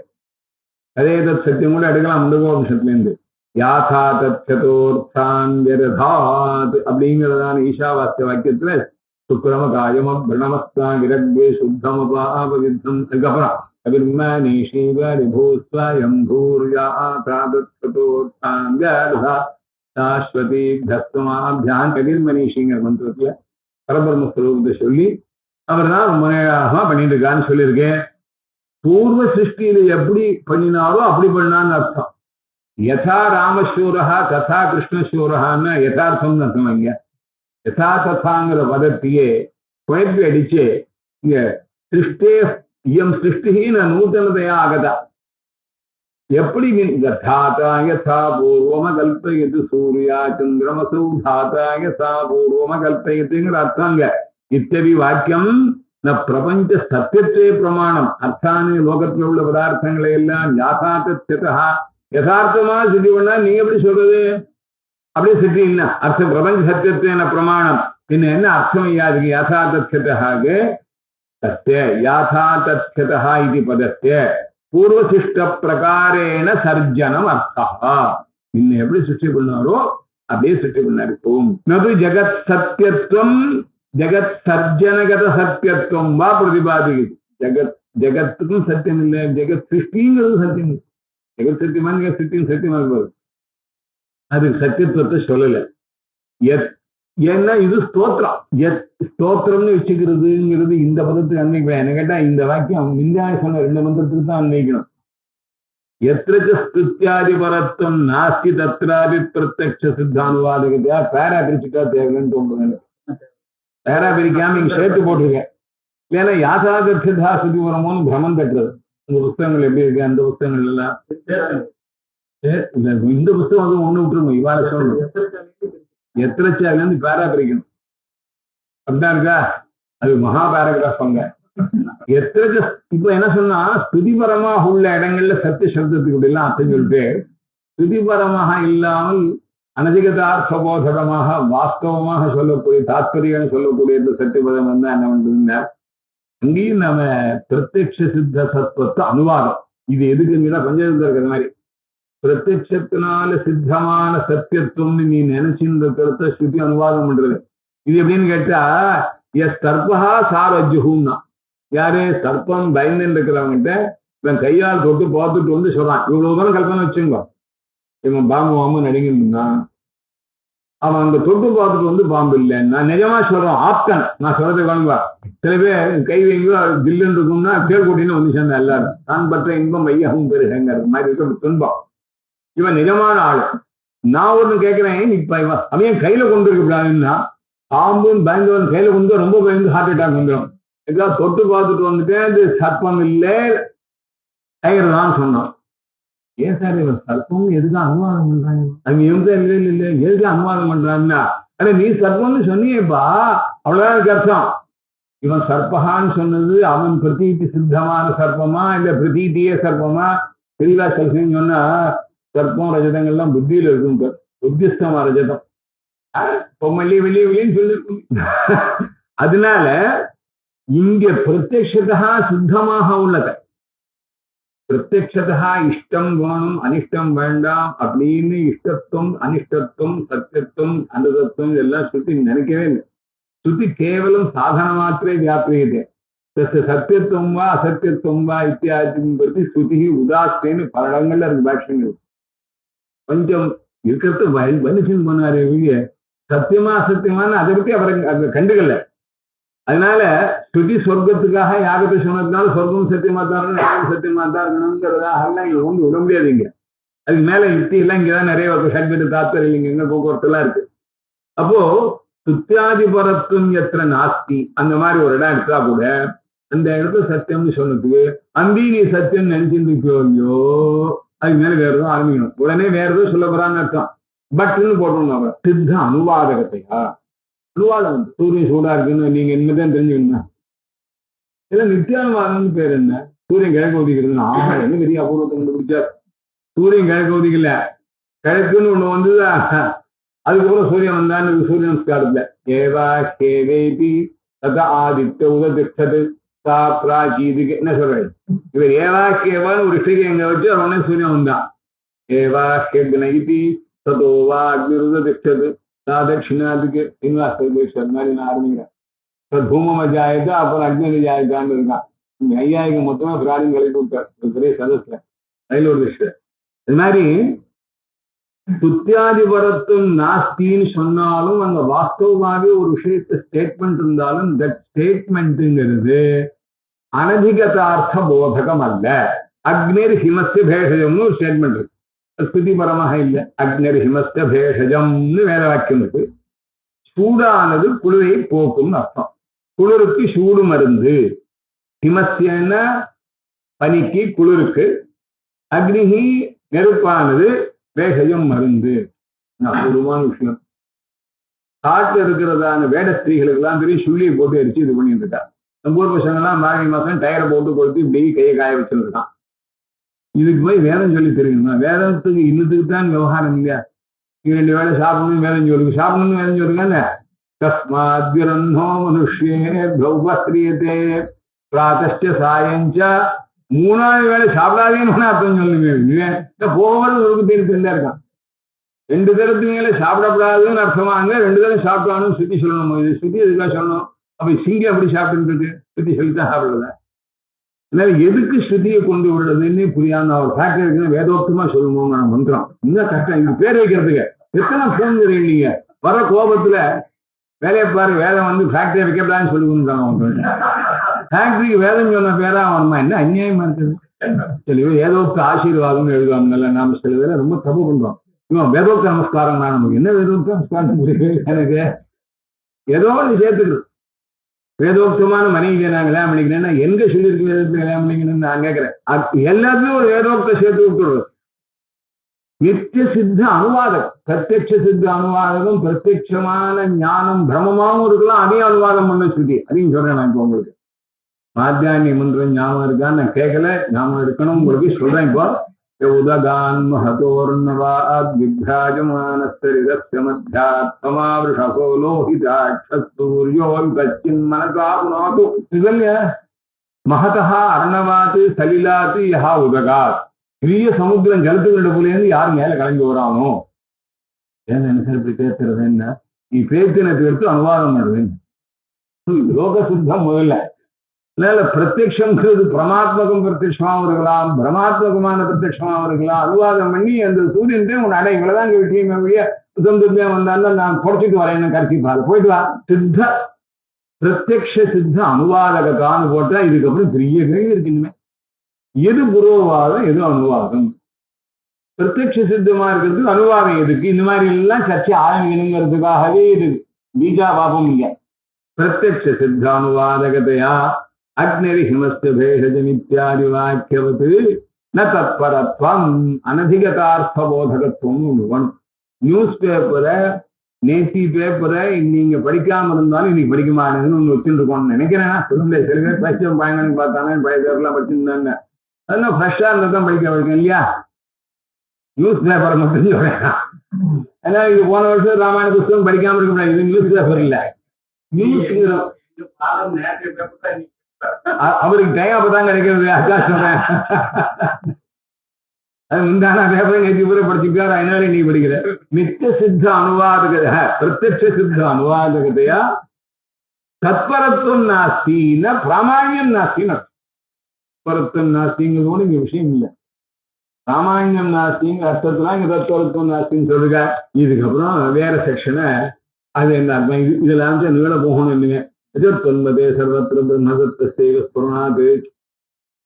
Speaker 2: அதே சத்தியம் கூட எடுக்கலாம். முண்டகோபனிஷத்துல இருந்து யாதா தத்தோர்த்தான் விரதாத் அப்படிங்கிறதான ஈஷாவாசிய வாக்கியத்துல சுக்கிரம காயம் பிரணமஸ்தான் விரக்வே சுத்தம் அபாபவித்தம். அதுக்கப்புறம் சாஸ்வதி தஸ்தமாபியான் கதிர்மனிஷிங்கிற மந்திரத்துல பரபிரம்மஸ்வரூபத்தை சொல்லி அவர் தான் ரொம்ப நேரமா பண்ணிட்டு இருக்கான்னு சொல்லியிருக்கேன். பூர்வ சிருஷ்டியில எப்படி பண்ணினாரோ அப்படி பண்ணான்னு அர்த்தம். யதா ராமசூரஹா ததா கிருஷ்ணசூரஹான்னு யதார்த்தம்னு அர்த்தம். இங்க யதா ததாங்கிற பதத்தையே குழப்பி அடிச்சு இங்க சிருஷ்டே இயம் சிருஷ்டிஹீன நூத்தனதையா ஆகதா எப்படி தாத்தா யதா பூர்வம கல்பயது சூர்யா சந்திரமசூ தாத்தா யதா பூர்வம கல்பயத்துங்கிற அர்த்தங்க. இத்தவி வாக்கியம் ந பிரபஞ்ச சத்தியத்தே பிரமாணம். அர்த்தானு லோகத்தில் உள்ள பதார்த்தங்களை எல்லாம் யாதார்த்தா யதார்த்தமா சித்தி பண்ணா நீங்க எப்படி சொல்றது? அப்படியே சித்தின்னா அர்த்தம் பிரபஞ்ச சத்தியத்தேன பிரமாணம். பின்ன என்ன அர்த்தம் ஐயாதுக்கு? யாதார்த்தத்யதாக தத்ய யாதார்த்தத்யதா இது பதத்ய பூர்வசிஷ்ட பிரகாரேன சர்ஜனம் அர்த்தா. இன்னும் எப்படி சிருஷ்டி பண்ணாரோ அப்படியே சிருஷ்டி பண்ணாரு. நது ஜெகத் சத்தியத்துவம் ஜெகத் சர்ஜனகத சத்தியத்துவம் வா பிரதிபாதிக்குது. ஜெகத்துக்கும் சத்தியம் இல்லை, ஜெகத் சிருஷ்டிங்கிறது சத்தியம் இல்லை. ஜெகத் சத்தியமான சிருஷ்டியும் சத்தியமா இருப்பாரு. அதுக்கு சத்தியத்துவத்தை சொல்லல. ஏன்னா இது ஸ்தோத்திரம். ஸ்தோத்திரம்னு வச்சுக்கிறதுங்கிறது இந்த பதத்துக்கு அன்வைக்கலாம். என்ன கேட்டா இந்த வாக்கியம் முன்னாடி சொன்ன 2 மந்திரத்துக்கு தான் அன்வைக்கணும். எத்திரச்ச ஸ்துத்யாதி பரத்துவம் நாஸ்தி தத்ராபி பிரத்யக்ஷ சித்தானுவாதகத்தையா பேரா பிரிச்சுட்டா தேவைன்னு தோன்றுங்க. பேரா பிரிக்காம இங்க சேர்த்து போட்டிருக்கேன். ஏன்னா யாசாகர்ஷா சுத்தி வரமோன்னு பிரமம் தட்டுறது. இந்த புஸ்தகங்கள் எப்படி இருக்கு? அந்த புஸ்தகங்கள் எல்லாம் இந்த புஸ்தகம் வந்து ஒண்ணு விட்டுருங்க. இவாள சொல்லணும் எத்திரச்சால இருந்து பேரா பிரிக்கணும். அப்படிதான் இருக்கா? அது மகா பேராகிராஃப் அங்க. எத்திரச்ச இப்ப என்ன சொன்னா ஸ்துதிபரமாக உள்ள இடங்கள்ல சத்திய சப்தத்துக்கு எல்லாம் அர்த்தம் சொல்லிட்டு ஸ்துதிபரமாக இல்லாமல் அனதிகதார்த்தபோதகமாக வாஸ்தவமாக சொல்லக்கூடிய தாத்பரியம் சொல்லக்கூடிய சத்தியபதம் வந்து என்ன பண்றதுன்னா அங்கேயும் நம்ம பிரத்யக்ஷ சித்த சத்துவத்தை அனுவாதம். இது எதுக்குன்னா பஞ்சதந்திரம் இருக்கிற மாதிரி பிரத்யட்சத்தினால சித்தமான சத்தியத்துவம்னு நீ நினைச்சிருந்த கருத்தை ஸ்ருதி அனுவாதம் பண்றது. இது எப்படின்னு கேட்டா சர்பகா சாரஜுகும்னா யாரு சர்ப்பம் பயந்துன்னு இருக்கிறவங்கிட்ட இவன் கையால் தொட்டு பார்த்துட்டு வந்து சொல்றான். இவ்வளவு தூரம் கல்பனை வச்சுங்க. இவன் பாம்பு வாம்பு நடிங்கன்னா அவன் அங்க தொட்டு பார்த்துட்டு வந்து பாம்பு இல்லைன்னா நிஜமா சொல்றான். ஆப்கன் நான் சொல்றதை வாங்குவா. சில பேர் கை வைங்கோ ஜில்லுன்னு இருக்கும்னா பேர் கூட்டின்னு வந்து சேர்ந்த எல்லாரும் தான் பற்ற இன்பம் ஐயாவும் பெருங்கிறது மாதிரி இருக்க துன்பம். இவன் நிஜமான ஆளு. நான் ஒண்ணு கேட்கிறேன், இப்ப இவன் அவன் கையில கொண்டு இருக்கக்கூடாதுன்னா பாம்புன்னு பயந்தவன் கையில கொண்டு ரொம்ப பயந்து ஹார்ட் அட்டாக் வந்துடும். ஏதாவது தொட்டு பார்த்துட்டு வந்துட்டேன் இது சர்ப்பம் இல்லை டைகர் தான் சொன்னான். ஏன் சார் இவன் சர்ப்பம் எதுக்கு அனுவாதம் பண்றாங்க? அங்க எந்த இல்லை எதுக்கு அனுவாதம் பண்றாங்கன்னா ஆனா நீ சர்ப்பம்னு சொன்னியப்பா அவ்வளவுதான் எனக்கு அர்த்தம். இவன் சர்ப்பகான்னு சொன்னது அவன் பிரதீதி சித்தமான சர்ப்பமா இல்ல பிரதீதியே சர்ப்பமா தெளிவா சொல்றீங்கன்னு சொன்னா சர்ப்பம் ரஜதங்கள்லாம் புத்தியில இருக்கும். புத்திஸ்தமா ரஜதம் பொம்மல்லி வெளியே வெளின்னு சொல்லிருக்கும். அதனால இங்க பிரத்யக்ஷதா சுத்தமாக உள்ளது. பிரத்யக்ஷதா இஷ்டம் வேணும் அனிஷ்டம் வேண்டாம் அப்படின்னு இஷ்டத்துவம் அனிஷ்டத்துவம் சத்தியத்துவம் அனுதத்துவம் எல்லாம் சுத்தி நினைக்கவே இல்லை. ஸ்ருதி கேவலம் சாதன மாத்திரே வியாபியதே தस्य சத்தியத்துவம் வா அசத்தியத்துவம் வா இத்தியாதின்னு பற்றி ஸ்ருதி உதாஸ்தேன்னு பல இடங்கள்ல இருக்கு பாஷ்யங்கள். கொஞ்சம் இருக்கிறது வலிசன் பண்ணாரு இவங்க சத்தியமா அசத்தியமானு அதை பத்தி அவரை கண்டுகல. அதனால ஸ்ருதி சொர்க்கத்துக்காக யாகத்தை சொன்னதுனால சொர்க்கம் சத்தியமா தான் இருக்கணும், யாகம் சத்தியமா தான் இருக்கணுங்கிறதாக எல்லாம் இங்க கொண்டு விட முடியாதுங்க. அதுக்கு மேல யுக்தி எல்லாம் இங்கதான் நிறைய சட்பெட்டு தாத்பரியம் இல்லைங்க, போக்குவரத்து எல்லாம் இருக்கு. அப்போ சுத்தியாதிபரத்துவம் எத்திர நாஸ்தி அந்த மாதிரி ஒரு இடம் எடுத்தா கூட அந்த இடத்துல சத்தியம்னு சொன்னதுக்கு அந்தி நீ சத்தியம் நினைச்சிட்டு இல்லையோ அதுக்கு மேல வேற எதுவும் ஆரம்பிக்கணும். உடனே வேற எதுவும் சொல்ல போறான்னு அர்த்தம். பட்னு போட்டோம் சித்த அனுவாதகத்தையா அனுவாதம். சூரியன் சூடா இருக்குன்னு நீங்க என்னதான் தெரிஞ்சுக்கணும்னா இல்ல நித்தியானுவாதம்னு பேர் என்ன? சூரியன் கிழக்கு ஒதுக்கிறதுன்னு என்ன பெரிய அபூர்வத்தை கண்டுபிடிச்சார். சூரியன் கிழக்கு ஒதுக்கல, கிழக்குன்னு ஒண்ணு வந்து அதுக்கப்புறம் சூரியன் வந்தான்னு சூரிய நமஸ்காரத்துல ஏவா கேவேபி ததா ஆதித்ய உததிஷ்டது சா பிராச்சீதுக்கு என்ன சொல்றாரு இவர் ஏவா கேவான்னு ஒரு விஷயம் எங்க வச்சு உடனே சூரியன் வந்தான். ஏவா கேக்னி ததோவா அக்னி உததிஷ்டது சா தட்சிணாதுக்கு சீனிவாசர் மாதிரி நான் ஆரம்பிக்கிறேன். தூமம ஜாயதா அப்புறம் அக்னி ஜாயதான்னு இருக்கான். ஐயாயிரம் மொத்தமா பிராணியும் கலக்கி விட்டார் பெரிய சதஸ்ல ரயில் ஒரு விஷயம். இது மாதிரி சுத்தியாதிபரத்துவம் நாஸ்தின்னு சொன்னாலும் அங்க வாஸ்தவமாகவே ஒரு விஷயத்தை ஸ்டேட்மெண்ட் இருந்தாலும் தட் ஸ்டேட்மெண்ட்டுங்கிறது அனதிகதார்த்த போதகம் அல்ல. அக்னிர் ஹிமஸ்ய பேஷஜம்னு ஒரு ஸ்டேட்மெண்ட் இருக்கு, ஸ்துதிபரமாக இல்லை. அக்னிர் ஹிமஸ்ய பேஷஜம்னு வேற வாக்கியம் இருக்கு. சூடானது குளிரை போக்கும்னு அர்த்தம். குளிருக்கு சூடு மருந்து. ஹிமஸ்யன பனிக்கு குளிருக்கு, அக்னிஹி நெருப்பானது, வேஷஜம் மருந்து. அபூர்வமான விஷயம். காட்டுல இருக்கிறதான வேட ஸ்திரீகளுக்கு எல்லாம் தெரியும் சுள்ளியை போட்டு அடிச்சு இது பண்ணிட்டு இருக்கா. நம்ம ஊர் பசங்கள்லாம் மார்கழி மாசம் டயரை போட்டு கொடுத்து இப்படி கையை காய வச்சுருக்கான். இதுக்கு போய் வேதம் சொல்லி தெரியுமா? வேதத்துக்கு இன்னத்துக்கு தான் விவகாரம் இல்லையா? நீங்க 2 வேளை சாப்பிடணும் வேதம் சொல்லுங்க, சாப்பிடணும்னு வேதம் சொல்லுங்க. தஸ்மாத்ரன்னோ மனுஷ்யே பிரௌபஸ்திரியத்தே பிராத்தஸ்ய சாயஞ்ச 3ஆவது வேளை சாப்பிடாதேன்னு அர்த்தம் சொல்லுங்க. போவது ஒரு தெரிஞ்சுட்டா இருக்கான். 2 தரத்துக்கு மேல சாப்பிடப்படாதுன்னு அர்த்தமாங்க. 2 தரம் சாப்பிட்டாலும் சுத்தி சொல்லணும். இது சுத்தி எதுக்காக சொல்லணும்? அப்ப சிங்கம் அப்படி சாப்பிட்டு இருக்கு, சுத்தி சொல்லித்தான் சாப்பிடல. அதனால எதுக்கு ஸ்ருதியை கொண்டு விடுறதுன்னு புரியாம அவர் ஃபேக்டரி இருக்குன்னு வேதோக்தமா சொல்லணுங்க மந்திரம். இன்னும் கஷ்டம் இது பேர் வைக்கிறதுக்கு. எத்தனை போன் தெரியுங்க வர கோபத்துல வேலையை பாரு, வேதம் வந்து ஃபேக்டரியை வைக்கப்படாதுன்னு சொல்லி கொடுக்குறாங்க. ஃபேக்டரிக்கு வேதம் சொன்ன பேரா அவனுமா என்ன அநியாயமா இருக்குது. தெளிவு வேதோக்த ஆசீர்வாதம்னு எழுதுவாங்கல்ல, நாம சில பேரை ரொம்ப தப்பு பண்றோம். இவன் வேதோக்த நமஸ்காரம் தான், நமக்கு என்ன வேதோக்த நமஸ்காரம் புரியுது எனக்கு. ஏதோ ஒன்று சேர்த்துக்கு வேதோக்தமான மனைவி நான் கல்யாணம் பண்ணிக்கிறேன்னா எங்க சொல்லியிருக்கு வேதத்தை கல்யாணம் பண்ணிக்கணும்னு நான் கேட்கிறேன். எல்லாத்தையும் ஒரு வேதோக்த சேர்த்து விட்டுடுறது. நித்திய சித்த அனுவாதம், பிரத்யட்ச சித்த அனுவாதம், பிரத்யட்சமான ஞானம் பிரமமாவும் இருக்கலாம், அதையும் அனுவாதம் பண்ண ஸ்ருதி. அதையும் சொல்றேன் நான் இப்போ உங்களுக்கு. மாத்தியானி மந்திரம் ஞாபகம் இருக்கான்னு நான் கேட்கல, ஞாபகம் இருக்கணும் உங்களுக்கு சொல்றேன். இப்போ உதகான் மஹதோர்ணவாத் விப்ராஜமானஸ்தரிதஸ்ய மத்யாத்மாவிருஷோ லோஹிதாட்சூர்யோ கச்சின் மனசா புனாது. இல்லையா? மகதா அர்ணவாத்து சலிலாத்து யஹா உதகாத். பெரிய சமுத்திரம் ஜலத்துக்கிட்ட போலேருந்து யார் மேல கிளம்பி வரானோ என்ன இப்படி பேசுறது என்ன? நீ பேசினத்தை எடுத்து அனுவாதம் பண்ணுவேன். லோக சுத்தம் முதல்ல. அதனால பிரத்யக்ஷம்ங்கிறது பிரமாத்மகம் பிரத்யட்சமாவும் இருக்கலாம், பிரமாத்மகமான பிரத்யட்சமாவும் இருக்கலாம். அனுவாதம் பண்ணி அந்த சூரியன் உன் அடை இவ்வளவுதான் விஷயம் சுத்தம் வந்தாலும் நான் புடச்சிட்டு வரேன்னு கரைச்சிப்பாரு போயிட்டு வா. சித்த பிரத்யக்ஷ சித்த அனுவாதகத்தான்னு போட்டா இதுக்கப்புறம் பெரிய கேள்வி இருக்குங்க. எது புரோவாதம் எது அனுவாதம்? பிரத்யக்ஷ சித்தமா இருக்கிறதுக்கு அனுவாதம் எதுக்கு? இந்த மாதிரி எல்லாம் சர்ச்சை ஆரம்பிக்கணுங்கிறதுக்காகவே இது பீஜா பாபம் இல்ல. பிரத்யக்ஷ சித்த அனுவாதகதையா அக்னரி ஹிமஸ்த பேஷஜம் இத்தியாதி வாக்கியவது ந தத்பரத்வம் அனதிகதார்த்த போதகத்துவம் ஒன்று. நியூஸ் பேப்பரை நேத்தி பேப்பரை நீங்க படிக்காம இருந்தாலும் இன்னைக்கு படிக்க மாட்டேங்குன்னு ஒன்று வச்சுட்டு இருக்கோம்னு நினைக்கிறேன். சொல்லுங்க, சில பேர் பைசம் பயங்கன்னு பார்த்தாங்க, பழைய பேப்பர்லாம் படிச்சுருந்தாங்க. அதெல்லாம் ஃப்ரெஷ்ஷா இருந்தா தான் படிக்க வைக்கணும் இல்லையா? நியூஸ் பேப்பரை மட்டும் சொல்றேன். ஏன்னா இது போன வருஷம் ராமாயண புத்தகம் படிக்காம இருக்க முடியாது. இது நியூஸ் பேப்பர் இல்ல. நியூஸ் அவருக்கு டைம் அப்பதான் கிடைக்கிறது. அதான் சொல்றேன். அது முந்தான பேப்பரை நேற்று பூரா படிச்சுக்காரு, அதனால நீ படிக்கிற. நித்திய சித்த அனுவாதக பிரத்யட்ச சித்த அனுவாதகதையா தத்பரத்துவம் நாஸ்தின்னா பிராமாண்யம் நாஸ்தின்னு அர்த்தம். தத்பரத்துவம் நாஸ்திங்கிறதோடு இங்க விஷயம் இல்லை. பிராமாண்யம் நாஸ்திங்கிற அர்த்தத்துல இங்க தத்பரத்துவம் நாஸ்தின்னு சொல்லுங்க. இதுக்கப்புறம் வேற செக்ஷனை அது என்ன அர்த்தம், இதுல நீள போகணும் இல்லைங்க. எதிர்த்தொன்பதே சர்வத்திர பிரம்மசத்தேவஸ்புரணாது.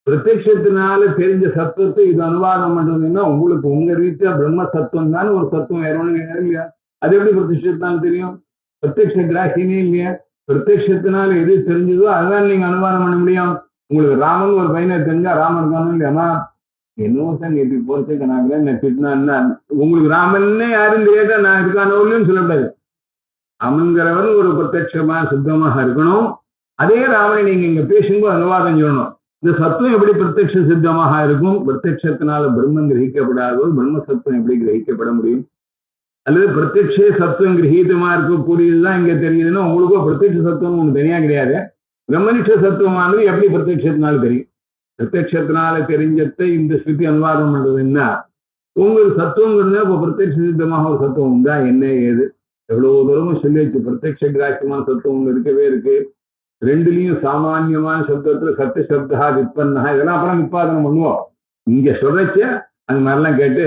Speaker 2: பிரத்யட்சத்தினால தெரிஞ்ச சத்துவத்தை இது அனுவாதம் பண்றதுன்னா உங்களுக்கு உங்க ரீதியா பிரம்ம சத்துவம் தானே ஒரு சத்துவம் வேறொன்னு இல்லையா? அது எப்படி பிரத்யட்சத்தினால தெரியும்? பிரத்யட்ச கிராசினே இல்லையா? பிரத்யட்சத்தினால எது தெரிஞ்சதோ அதுதான் நீங்க அனுமானம் பண்ண முடியும். உங்களுக்கு ராமன் ஒரு பையனை தெரிஞ்சா ராமன் இருக்கானு இல்லையாமா? என்னோதான் இப்படி போறதுக்கு நான் திட்டினா உங்களுக்கு ராமன்னே யாரும் தெரியாத நான் இருக்கானோன்னு சொல்லக்கூடாது. ராமன்கிறவன் ஒரு பிரத்யட்சமா சுத்தமாக இருக்கணும். அதே ராமனை நீங்க இங்க பேசும்போது அனுவாதம் சொல்லணும். இந்த சத்துவம் எப்படி பிரத்யட்ச சித்தமாக இருக்கும்? பிரத்யட்சத்தினால பிரம்மம் கிரகிக்கப்படாதோ பிரம்ம சத்துவம் எப்படி கிரகிக்கப்பட முடியும்? அல்லது பிரத்யட்ச சத்துவம் கிரகீதமா இருக்கக்கூடியதுதான் இங்க தெரியுதுன்னா உங்களுக்கும் பிரத்யட்ச சத்துவம் ஒண்ணு தனியா கிடையாது. பிரம்மனிஷ்ட சத்துவமானது எப்படி பிரத்யட்சத்தினால தெரியும்? பிரத்யட்சத்தினால தெரிஞ்சத்தை இந்த ஸ்ருதி அனுவாதம் பண்றதுன்னா உங்களுக்கு சத்துவங்கிறது இப்போ பிரத்யட்ச சித்தமாக ஒரு சத்துவம் உண்டா, என்ன ஏது எவ்வளவு தூரமும் சொல்லி வச்சு பிரத்யட்ச கிராக்கியமான சத்துவம் ஒன்று இருக்கவே இருக்கு. ரெண்டுலயும் சாமானியமான சப்தத்துல சத்திய சப்தா விற்பன்னா இதெல்லாம் அப்புறம் நிப்பாதனம் பண்ணுவோம். இங்க சொல்றச்ச அந்த மாதிரிலாம் கேட்டு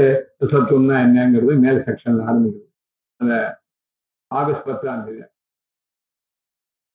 Speaker 2: சத்துவம்னா என்னங்கிறது மேல செக்ஷன்ல ஆரம்பிக்குது. அந்த ஆகஸ்ட் 10ஆம் தேதி